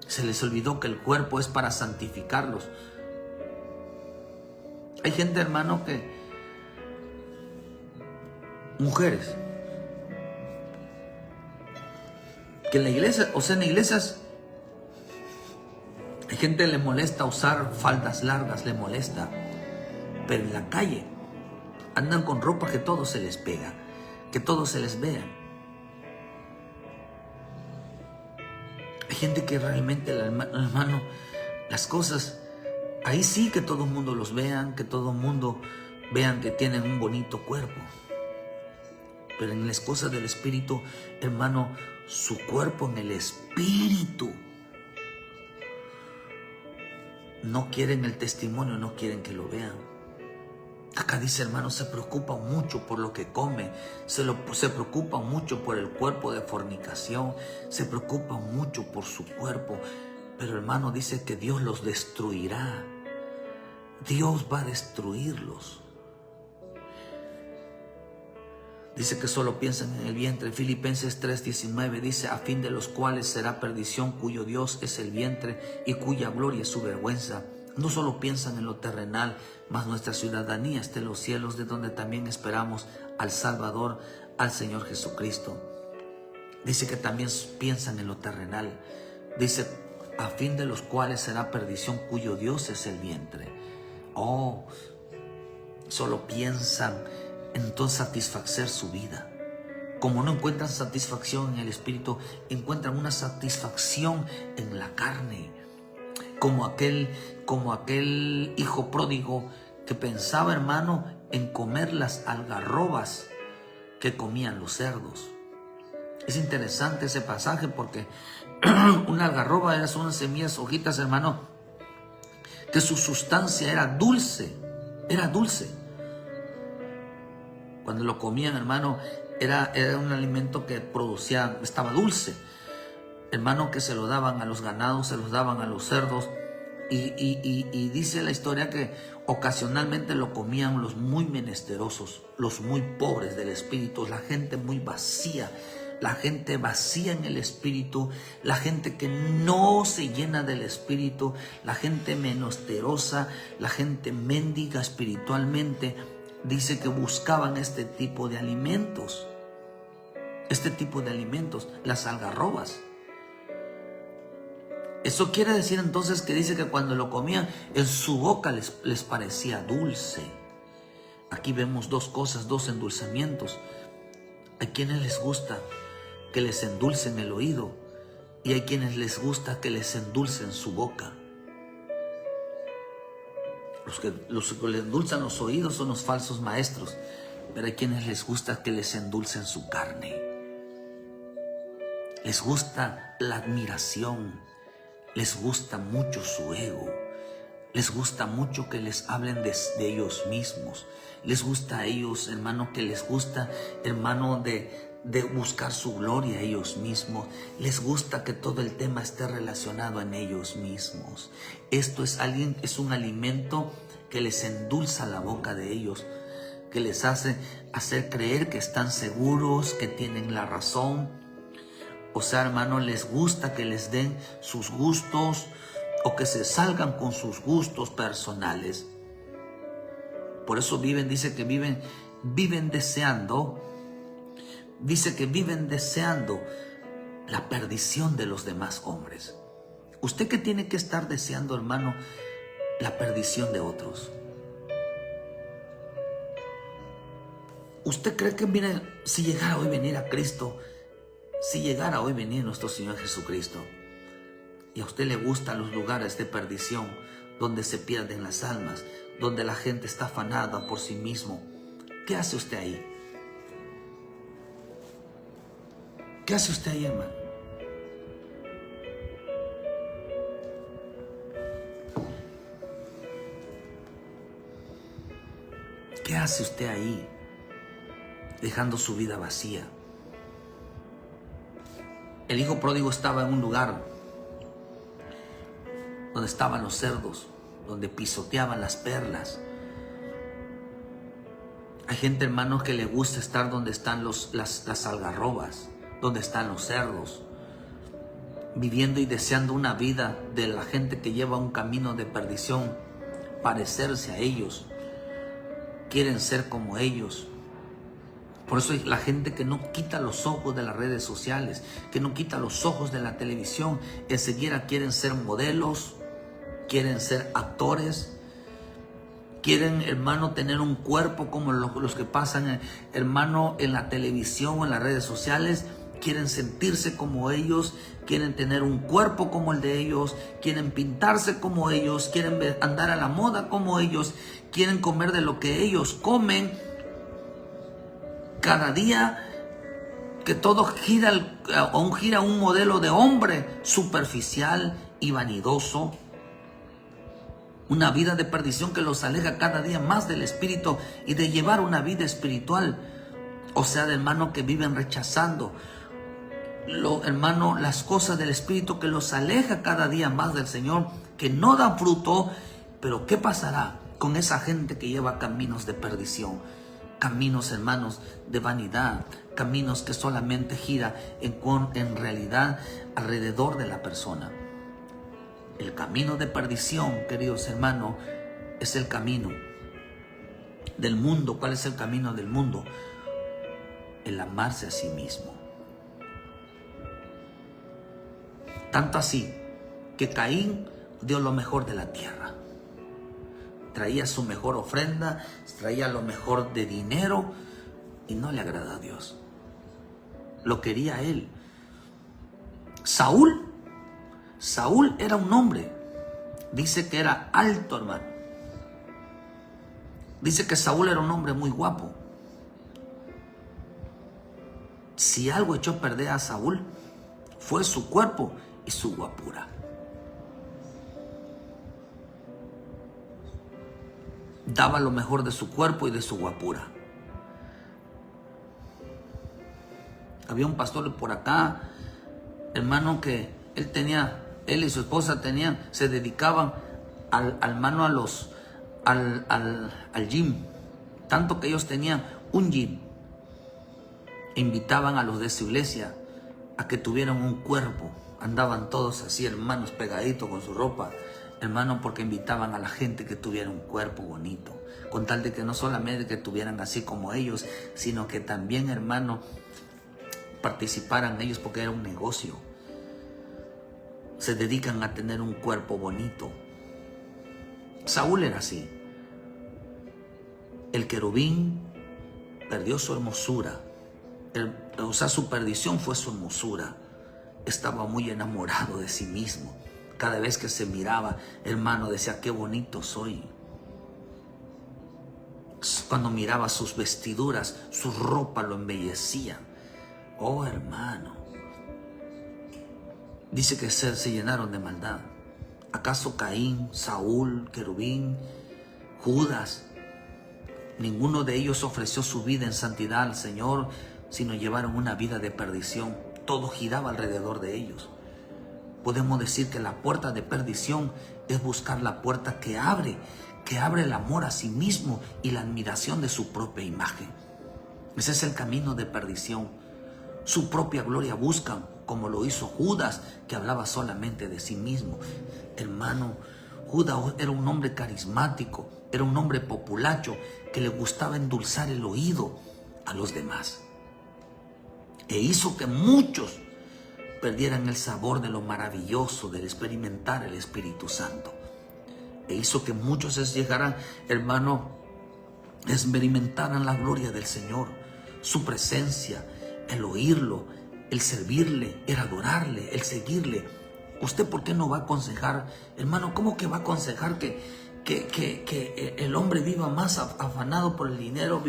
Se les olvidó que el cuerpo es para santificarlos. Hay gente, hermano, mujeres, que en la iglesia, en iglesias, hay gente que le molesta usar faldas largas, le molesta. Pero en la calle andan con ropa que todo se les pega, que todo se les vea. Hay gente que realmente, hermano, las cosas, ahí sí que todo el mundo los vean, que todo el mundo vean que tienen un bonito cuerpo. Pero en las cosas del Espíritu, hermano, su cuerpo en el Espíritu, no quieren el testimonio, no quieren que lo vean. Acá dice, hermano, se preocupa mucho por lo que come, se preocupa mucho por el cuerpo de fornicación, se preocupa mucho por su cuerpo. Pero, hermano, dice que Dios los destruirá. Dios va a destruirlos. Dice que solo piensan en el vientre. Filipenses 3:19 dice, a fin de los cuales será perdición, cuyo Dios es el vientre y cuya gloria es su vergüenza. No solo piensan en lo terrenal, mas nuestra ciudadanía está en los cielos, de donde también esperamos al Salvador, al Señor Jesucristo. Dice que también piensan en lo terrenal. Dice, a fin de los cuales será perdición, cuyo Dios es el vientre. Solo piensan en satisfacer su vida. Como no encuentran satisfacción en el Espíritu, encuentran una satisfacción en la carne. Como aquel hijo pródigo que pensaba, hermano, en comer las algarrobas que comían los cerdos. Es interesante ese pasaje porque una algarroba eran unas semillas, hojitas, hermano, que su sustancia era dulce. Cuando lo comían, hermano, era un alimento que estaba dulce. hermano, que se lo daban a los ganados, se los daban a los cerdos. Y dice la historia que ocasionalmente lo comían los muy menesterosos, los muy pobres del espíritu, la gente muy vacía, la gente vacía en el espíritu, la gente que no se llena del espíritu, la gente menesterosa, la gente mendiga espiritualmente. Dice que buscaban este tipo de alimentos, las algarrobas. Eso quiere decir entonces que dice que cuando lo comían, en su boca les parecía dulce. Aquí vemos dos cosas, dos endulzamientos. Hay quienes les gusta que les endulcen el oído y hay quienes les gusta que les endulcen su boca. Los que les endulzan los oídos son los falsos maestros, pero hay quienes les gusta que les endulcen su carne. Les gusta la admiración, les gusta mucho su ego, les gusta mucho que les hablen de ellos mismos, les gusta a ellos, hermano, que les gusta, hermano, de buscar su gloria a ellos mismos, les gusta que todo el tema esté relacionado en ellos mismos. Esto es un alimento que les endulza la boca de ellos, que les hace hacer creer que están seguros, que tienen la razón. O sea, hermano, les gusta que les den sus gustos o que se salgan con sus gustos personales. Por eso dice que viven deseando la perdición de los demás hombres. ¿Usted qué tiene que estar deseando, hermano? La perdición de otros. ¿Usted cree que, mire, si llegara hoy venir a Cristo, si llegara hoy venir nuestro Señor Jesucristo, y a usted le gustan los lugares de perdición, donde se pierden las almas, donde la gente está afanada por sí mismo, ¿qué hace usted ahí? ¿Qué hace usted ahí, hermano? ¿Qué hace usted ahí, dejando su vida vacía? El hijo pródigo estaba en un lugar donde estaban los cerdos, donde pisoteaban las perlas. Hay gente, hermanos, que le gusta estar donde están las algarrobas, donde están los cerdos, viviendo y deseando una vida de la gente que lleva un camino de perdición, parecerse a ellos, quieren ser como ellos. Por eso hay la gente que no quita los ojos de las redes sociales, que no quita los ojos de la televisión, enseguida quieren ser modelos, quieren ser actores, quieren, hermano, tener un cuerpo como los que pasan, hermano, en la televisión o en las redes sociales. Quieren sentirse como ellos, quieren tener un cuerpo como el de ellos, quieren pintarse como ellos, quieren andar a la moda como ellos, quieren comer de lo que ellos comen. Cada día que todo gira un modelo de hombre superficial y vanidoso. Una vida de perdición que los aleja cada día más del espíritu y de llevar una vida espiritual. O sea, de hermano, que viven rechazando, hermano, las cosas del espíritu, que los aleja cada día más del Señor, que no dan fruto. Pero ¿qué pasará con esa gente que lleva caminos de perdición? Caminos, hermanos, de vanidad, caminos que solamente gira en realidad alrededor de la persona. El camino de perdición, queridos hermanos, es el camino del mundo. ¿Cuál es el camino del mundo? El amarse a sí mismo. Tanto así que Caín dio lo mejor de la tierra. Traía su mejor ofrenda, traía lo mejor de dinero y no le agrada a Dios. Lo quería a él. Saúl era un hombre. Dice que era alto, hermano. Dice que Saúl era un hombre muy guapo. Si algo echó a perder a Saúl, fue su cuerpo y su guapura. Daba lo mejor de su cuerpo y de su guapura. Había un pastor por acá hermano, que él y su esposa se dedicaban al gym, tanto que ellos tenían un gym. Invitaban a los de su iglesia a que tuvieran un cuerpo. Andaban todos así, hermanos, pegaditos con su ropa, hermano, porque invitaban a la gente que tuviera un cuerpo bonito, con tal de que no solamente que tuvieran así como ellos, sino que también, hermano, participaran ellos, porque era un negocio. Se dedican a tener un cuerpo bonito. Saúl era así. El querubín perdió su hermosura. Su perdición fue su hermosura. Estaba muy enamorado de sí mismo. Cada vez que se miraba, hermano, decía, qué bonito soy. Cuando miraba sus vestiduras, su ropa lo embellecía. Oh, hermano. Dice que se llenaron de maldad. ¿Acaso Caín, Saúl, querubín, Judas, ninguno de ellos ofreció su vida en santidad al Señor, sino llevaron una vida de perdición? Todo giraba alrededor de ellos. Podemos decir que la puerta de perdición es buscar la puerta que abre el amor a sí mismo y la admiración de su propia imagen. Ese es el camino de perdición. Su propia gloria buscan, como lo hizo Judas, que hablaba solamente de sí mismo. Hermano, Judas era un hombre carismático, era un hombre populacho, que le gustaba endulzar el oído a los demás. E hizo que muchos perdieran el sabor de lo maravilloso del experimentar el Espíritu Santo. E hizo que muchos llegaran, hermano, experimentaran la gloria del Señor, su presencia, el oírlo, el servirle, el adorarle, el seguirle. ¿Usted por qué no va a aconsejar, hermano? ¿Cómo que va a aconsejar que el hombre viva más afanado por el dinero?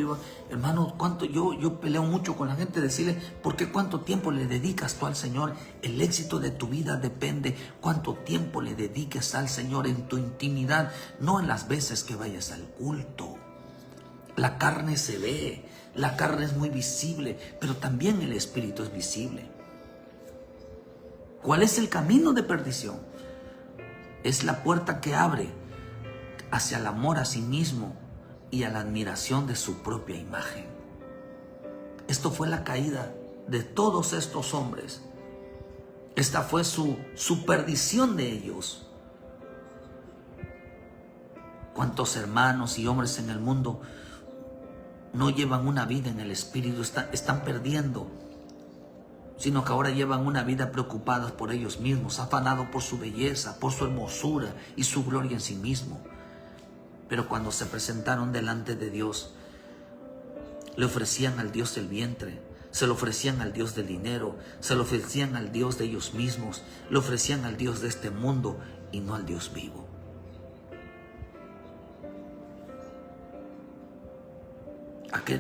Hermano, yo peleo mucho con la gente, decirle, ¿por qué cuánto tiempo le dedicas tú al Señor? El éxito de tu vida depende cuánto tiempo le dediques al Señor en tu intimidad, no en las veces que vayas al culto. La carne se ve, la carne es muy visible, pero también el Espíritu es visible. ¿Cuál es el camino de perdición? Es la puerta que abre hacia el amor a sí mismo y a la admiración de su propia imagen. Esto fue la caída de todos estos hombres. Esta fue su perdición de ellos. ¿Cuántos hermanos y hombres en el mundo no llevan una vida en el Espíritu? Están perdiendo, sino que ahora llevan una vida preocupadas por ellos mismos, afanados por su belleza, por su hermosura y su gloria en sí mismo. Pero cuando se presentaron delante de Dios, le ofrecían al Dios del vientre, se lo ofrecían al Dios del dinero, se lo ofrecían al Dios de ellos mismos, le ofrecían al Dios de este mundo y no al Dios vivo.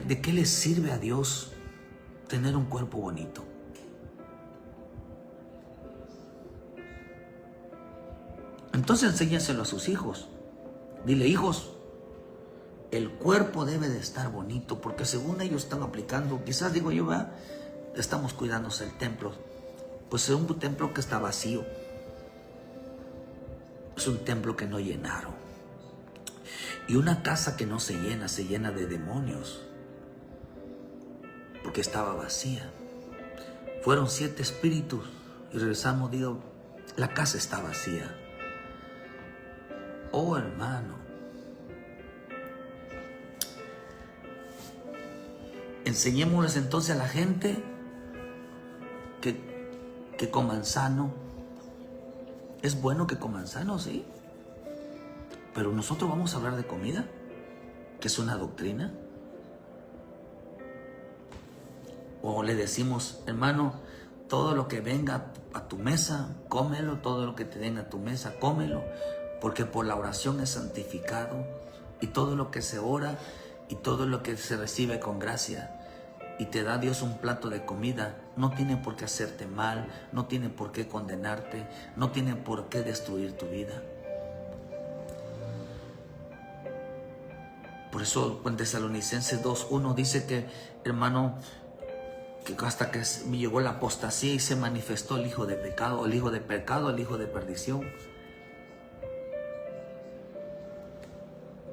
¿De qué le sirve a Dios tener un cuerpo bonito? Entonces enséñaselo a sus hijos. Dile, hijos, el cuerpo debe de estar bonito, porque según ellos están aplicando, quizás digo yo, estamos cuidándose el templo. Pues es un templo que está vacío. Es un templo que no llenaron. Y una casa que no se llena de demonios, porque estaba vacía. Fueron 7 espíritus y regresamos, digo, la casa está vacía. Oh, hermano, enseñémosles entonces a la gente que coman sano. Es bueno que coman sano, sí, pero nosotros vamos a hablar de comida, que es una doctrina. O le decimos, hermano, todo lo que venga a tu mesa, cómelo, todo lo que te den a tu mesa, cómelo, porque por la oración es santificado, y todo lo que se ora y todo lo que se recibe con gracia y te da Dios un plato de comida, no tiene por qué hacerte mal, no tiene por qué condenarte, no tiene por qué destruir tu vida. Por eso en Tesalonicenses 2:1 dice que, hermano, que hasta que llegó la apostasía y se manifestó el hijo de pecado, el hijo de pecado, el hijo de perdición.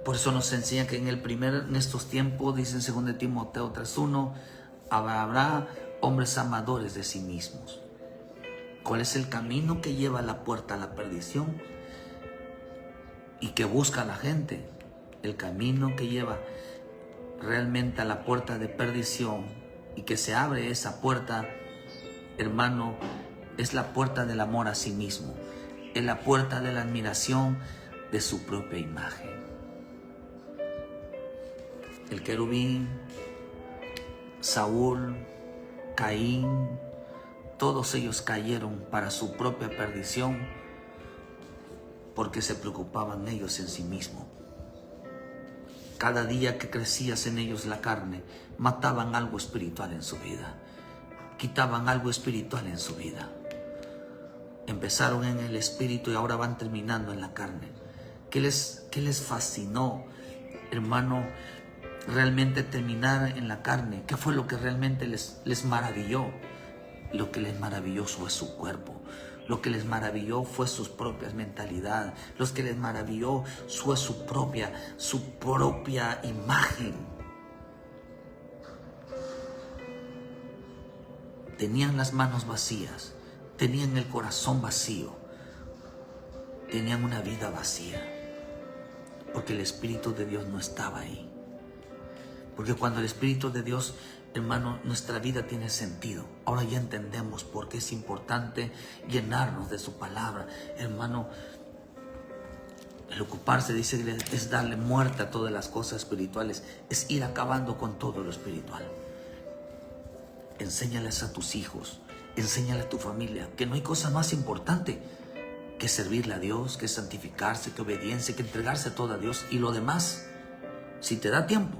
Por eso nos enseña que en estos tiempos, dice en 2 Timoteo 3:1, habrá hombres amadores de sí mismos. ¿Cuál es el camino que lleva a la puerta a la perdición y que busca a la gente? El camino que lleva realmente a la puerta de perdición y que se abre esa puerta, hermano, es la puerta del amor a sí mismo, es la puerta de la admiración de su propia imagen. El querubín, Saúl, Caín, todos ellos cayeron para su propia perdición porque se preocupaban ellos en sí mismos. Cada día que crecías en ellos la carne, mataban algo espiritual en su vida, quitaban algo espiritual en su vida. Empezaron en el espíritu y ahora van terminando en la carne. ¿Qué les fascinó, hermano? Realmente terminar en la carne. ¿Qué fue lo que realmente les maravilló? Lo que les maravilló fue su cuerpo. Lo que les maravilló fue sus propias mentalidades. Lo que les maravilló fue su propia imagen. Tenían las manos vacías, tenían el corazón vacío, tenían una vida vacía, porque el Espíritu de Dios no estaba ahí. Porque cuando el Espíritu de Dios, hermano, nuestra vida tiene sentido. Ahora ya entendemos por qué es importante llenarnos de su palabra. Hermano, el ocuparse, dice, es darle muerte a todas las cosas espirituales. Es ir acabando con todo lo espiritual. Enséñales a tus hijos, enséñale a tu familia que no hay cosa más importante que servirle a Dios, que santificarse, que obediencia, que entregarse todo a Dios. Y lo demás, si te da tiempo,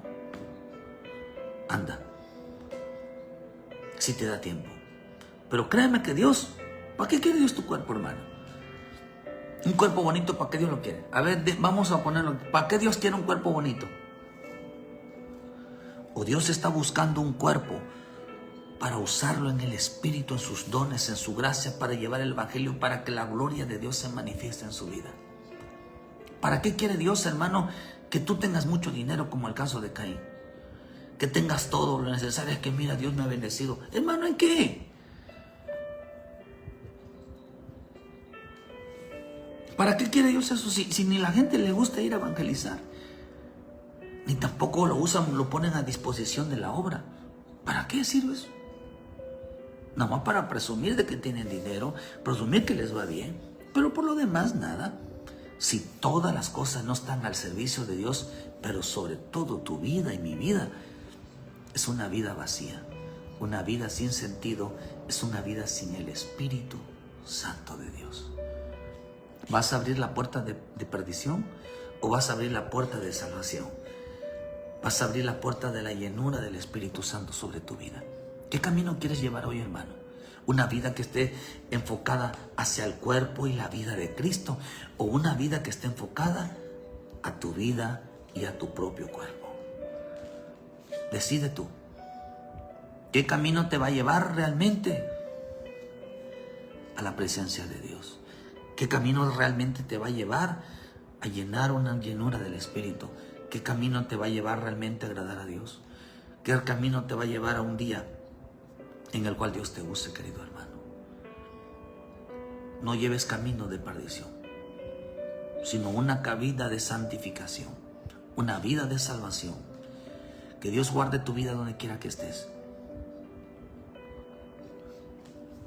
anda, si te da tiempo. Pero créeme que Dios, ¿para qué quiere Dios tu cuerpo, hermano? Un cuerpo bonito, ¿para qué Dios lo quiere? A ver, vamos a ponerlo, ¿para qué Dios quiere un cuerpo bonito? O Dios está buscando un cuerpo para usarlo en el Espíritu, en sus dones, en su gracia, para llevar el Evangelio, para que la gloria de Dios se manifieste en su vida. ¿Para qué quiere Dios, hermano, que tú tengas mucho dinero como el caso de Caín? Que tengas todo lo necesario, es que mira, Dios me ha bendecido. Hermano, ¿en qué? ¿Para qué quiere Dios eso si ni la gente le gusta ir a evangelizar? Ni tampoco lo usan, lo ponen a disposición de la obra. ¿Para qué sirve eso? Nada más para presumir de que tienen dinero, presumir que les va bien, pero por lo demás nada. Si todas las cosas no están al servicio de Dios, pero sobre todo tu vida y mi vida, es una vida vacía, una vida sin sentido, es una vida sin el Espíritu Santo de Dios. ¿Vas a abrir la puerta de perdición o vas a abrir la puerta de salvación? ¿Vas a abrir la puerta de la llenura del Espíritu Santo sobre tu vida? ¿Qué camino quieres llevar hoy, hermano? ¿Una vida que esté enfocada hacia el cuerpo y la vida de Cristo? ¿O una vida que esté enfocada a tu vida y a tu propio cuerpo? Decide tú. ¿Qué camino te va a llevar realmente a la presencia de Dios? ¿Qué camino realmente te va a llevar a llenar una llenura del Espíritu? ¿Qué camino te va a llevar realmente a agradar a Dios? ¿Qué camino te va a llevar a un día en el cual Dios te use, querido hermano? No lleves camino de perdición, sino una vida de santificación, una vida de salvación. Que Dios guarde tu vida donde quiera que estés.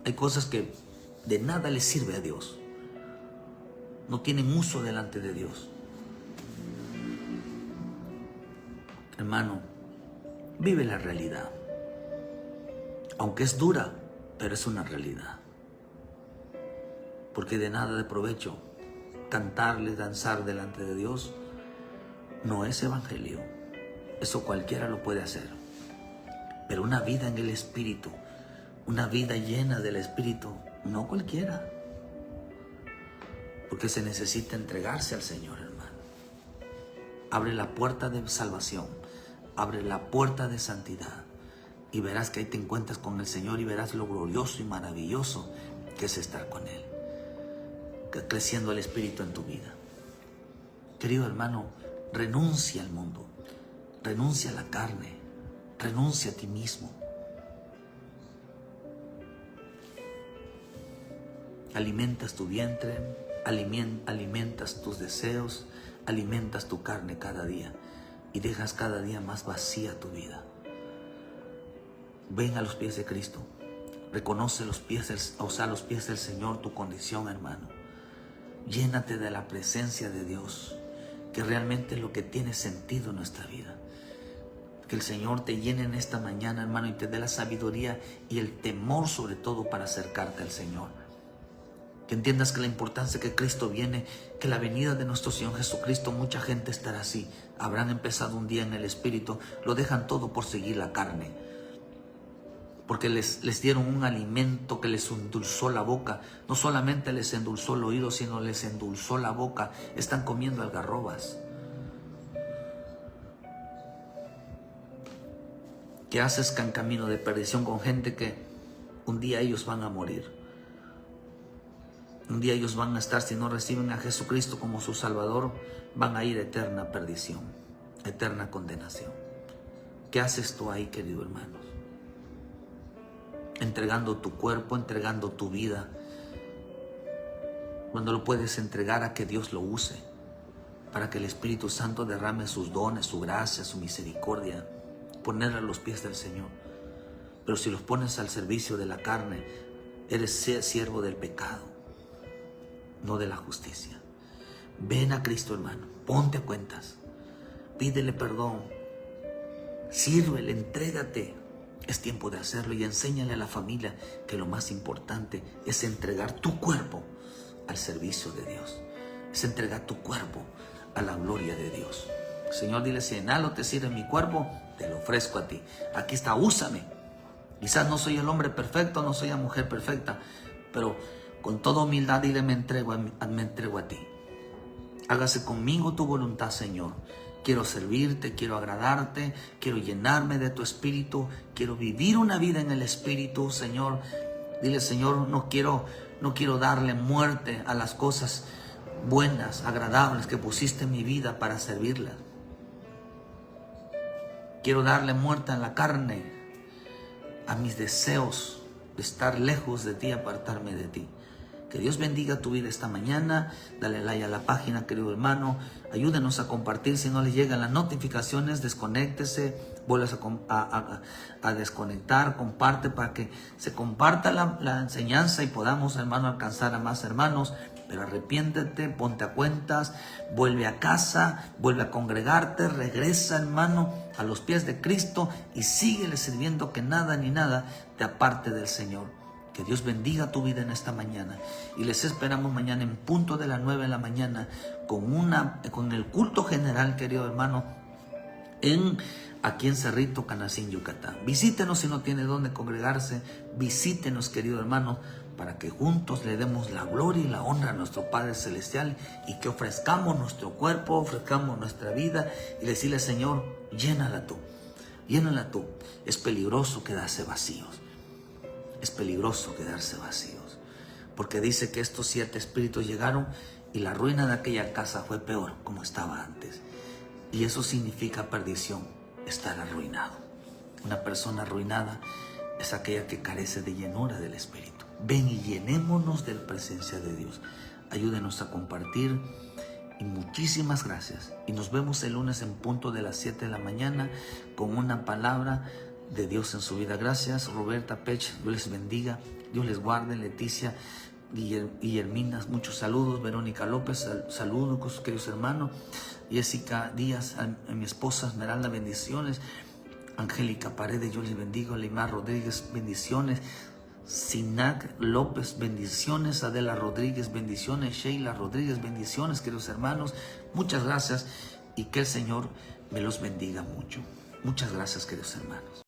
Hay cosas que de nada le sirve a Dios. No tienen uso delante de Dios. Hermano, vive la realidad. Aunque es dura, pero es una realidad. Porque de nada de provecho cantarle, danzar delante de Dios no es evangelio. Eso cualquiera lo puede hacer. Pero una vida en el Espíritu, una vida llena del Espíritu, no cualquiera. Porque se necesita entregarse al Señor, hermano. Abre la puerta de salvación. Abre la puerta de santidad. y verás que ahí te encuentras con el Señor y verás lo glorioso y maravilloso que es estar con Él, creciendo el Espíritu en tu vida. Querido hermano, renuncia al mundo, renuncia a la carne, renuncia a ti mismo. Alimentas tu vientre, alimentas tus deseos, alimentas tu carne cada día y dejas cada día más vacía tu vida. Ven a los pies de Cristo, reconoce los pies del Señor tu condición, hermano. Llénate de la presencia de Dios, que realmente es lo que tiene sentido en nuestra vida. Que el Señor te llene en esta mañana, hermano, y te dé la sabiduría y el temor sobre todo para acercarte al Señor. Que entiendas que la importancia que Cristo viene, que la venida de nuestro Señor Jesucristo, mucha gente estará así. Habrán empezado un día en el Espíritu, lo dejan todo por seguir la carne. Porque les dieron un alimento que les endulzó la boca. No solamente les endulzó el oído, sino les endulzó la boca. Están comiendo algarrobas. Que haces en camino de perdición con gente que un día ellos van a morir. Un día ellos van a estar, si no reciben a Jesucristo como su Salvador, van a ir a eterna perdición, eterna condenación. ¿Qué haces tú ahí, querido hermano? Entregando tu cuerpo, entregando tu vida, cuando lo puedes entregar a que Dios lo use, para que el Espíritu Santo derrame sus dones, su gracia, su misericordia, ponerla a los pies del Señor. Pero si los pones al servicio de la carne, eres siervo del pecado, no de la justicia. Ven a Cristo, hermano, ponte a cuentas, pídele perdón, sírvele, entrégate. Es tiempo de hacerlo y enséñale a la familia que lo más importante es entregar tu cuerpo al servicio de Dios. Es entregar tu cuerpo a la gloria de Dios. Señor, dile, si en algo te sirve mi cuerpo, te lo ofrezco a ti. Aquí está, úsame. Quizás no soy el hombre perfecto, no soy la mujer perfecta, pero con toda humildad dile, me entrego a ti. Hágase conmigo tu voluntad, Señor. Quiero servirte, quiero agradarte, quiero llenarme de tu Espíritu, quiero vivir una vida en el Espíritu, Señor. Dile, Señor, no quiero darle muerte a las cosas buenas, agradables que pusiste en mi vida para servirlas. Quiero darle muerte a la carne, a mis deseos de estar lejos de ti, apartarme de ti. Que Dios bendiga tu vida esta mañana. Dale like a la página, querido hermano. Ayúdenos a compartir. Si no le llegan las notificaciones, desconéctese. Vuelvas a desconectar. Comparte para que se comparta la enseñanza y podamos, hermano, alcanzar a más hermanos. Pero arrepiéntete, ponte a cuentas, vuelve a casa, vuelve a congregarte, regresa, hermano, a los pies de Cristo y síguele sirviendo, que nada ni nada te aparte del Señor. Que Dios bendiga tu vida en esta mañana. Y les esperamos mañana en punto de las 9 de la mañana con el culto general, querido hermano, aquí en Cerrito, Canacín, Yucatán. Visítenos si no tiene dónde congregarse. Visítenos, querido hermano, para que juntos le demos la gloria y la honra a nuestro Padre Celestial y que ofrezcamos nuestro cuerpo, ofrezcamos nuestra vida y decirle, Señor, llénala tú. Es peligroso quedarse vacíos. Es peligroso quedarse vacíos, porque dice que estos 7 espíritus llegaron y la ruina de aquella casa fue peor como estaba antes. Y eso significa perdición, estar arruinado. Una persona arruinada es aquella que carece de llenura del Espíritu. Ven y llenémonos de la presencia de Dios. Ayúdenos a compartir y muchísimas gracias. Y nos vemos el lunes en punto de las 7 de la mañana con una palabra de Dios en su vida. Gracias, Roberta Pech. Dios les bendiga, Dios les guarde. Leticia Guillermina, muchos saludos. Verónica López, saludos, queridos hermanos. Jessica Díaz, a mi esposa Esmeralda, bendiciones. Angélica Paredes, yo les bendigo. Leymar Rodríguez, bendiciones. Sinac López, bendiciones. Adela Rodríguez, bendiciones. Sheila Rodríguez, bendiciones, queridos hermanos. Muchas gracias y que el Señor me los bendiga mucho. Muchas gracias, queridos hermanos.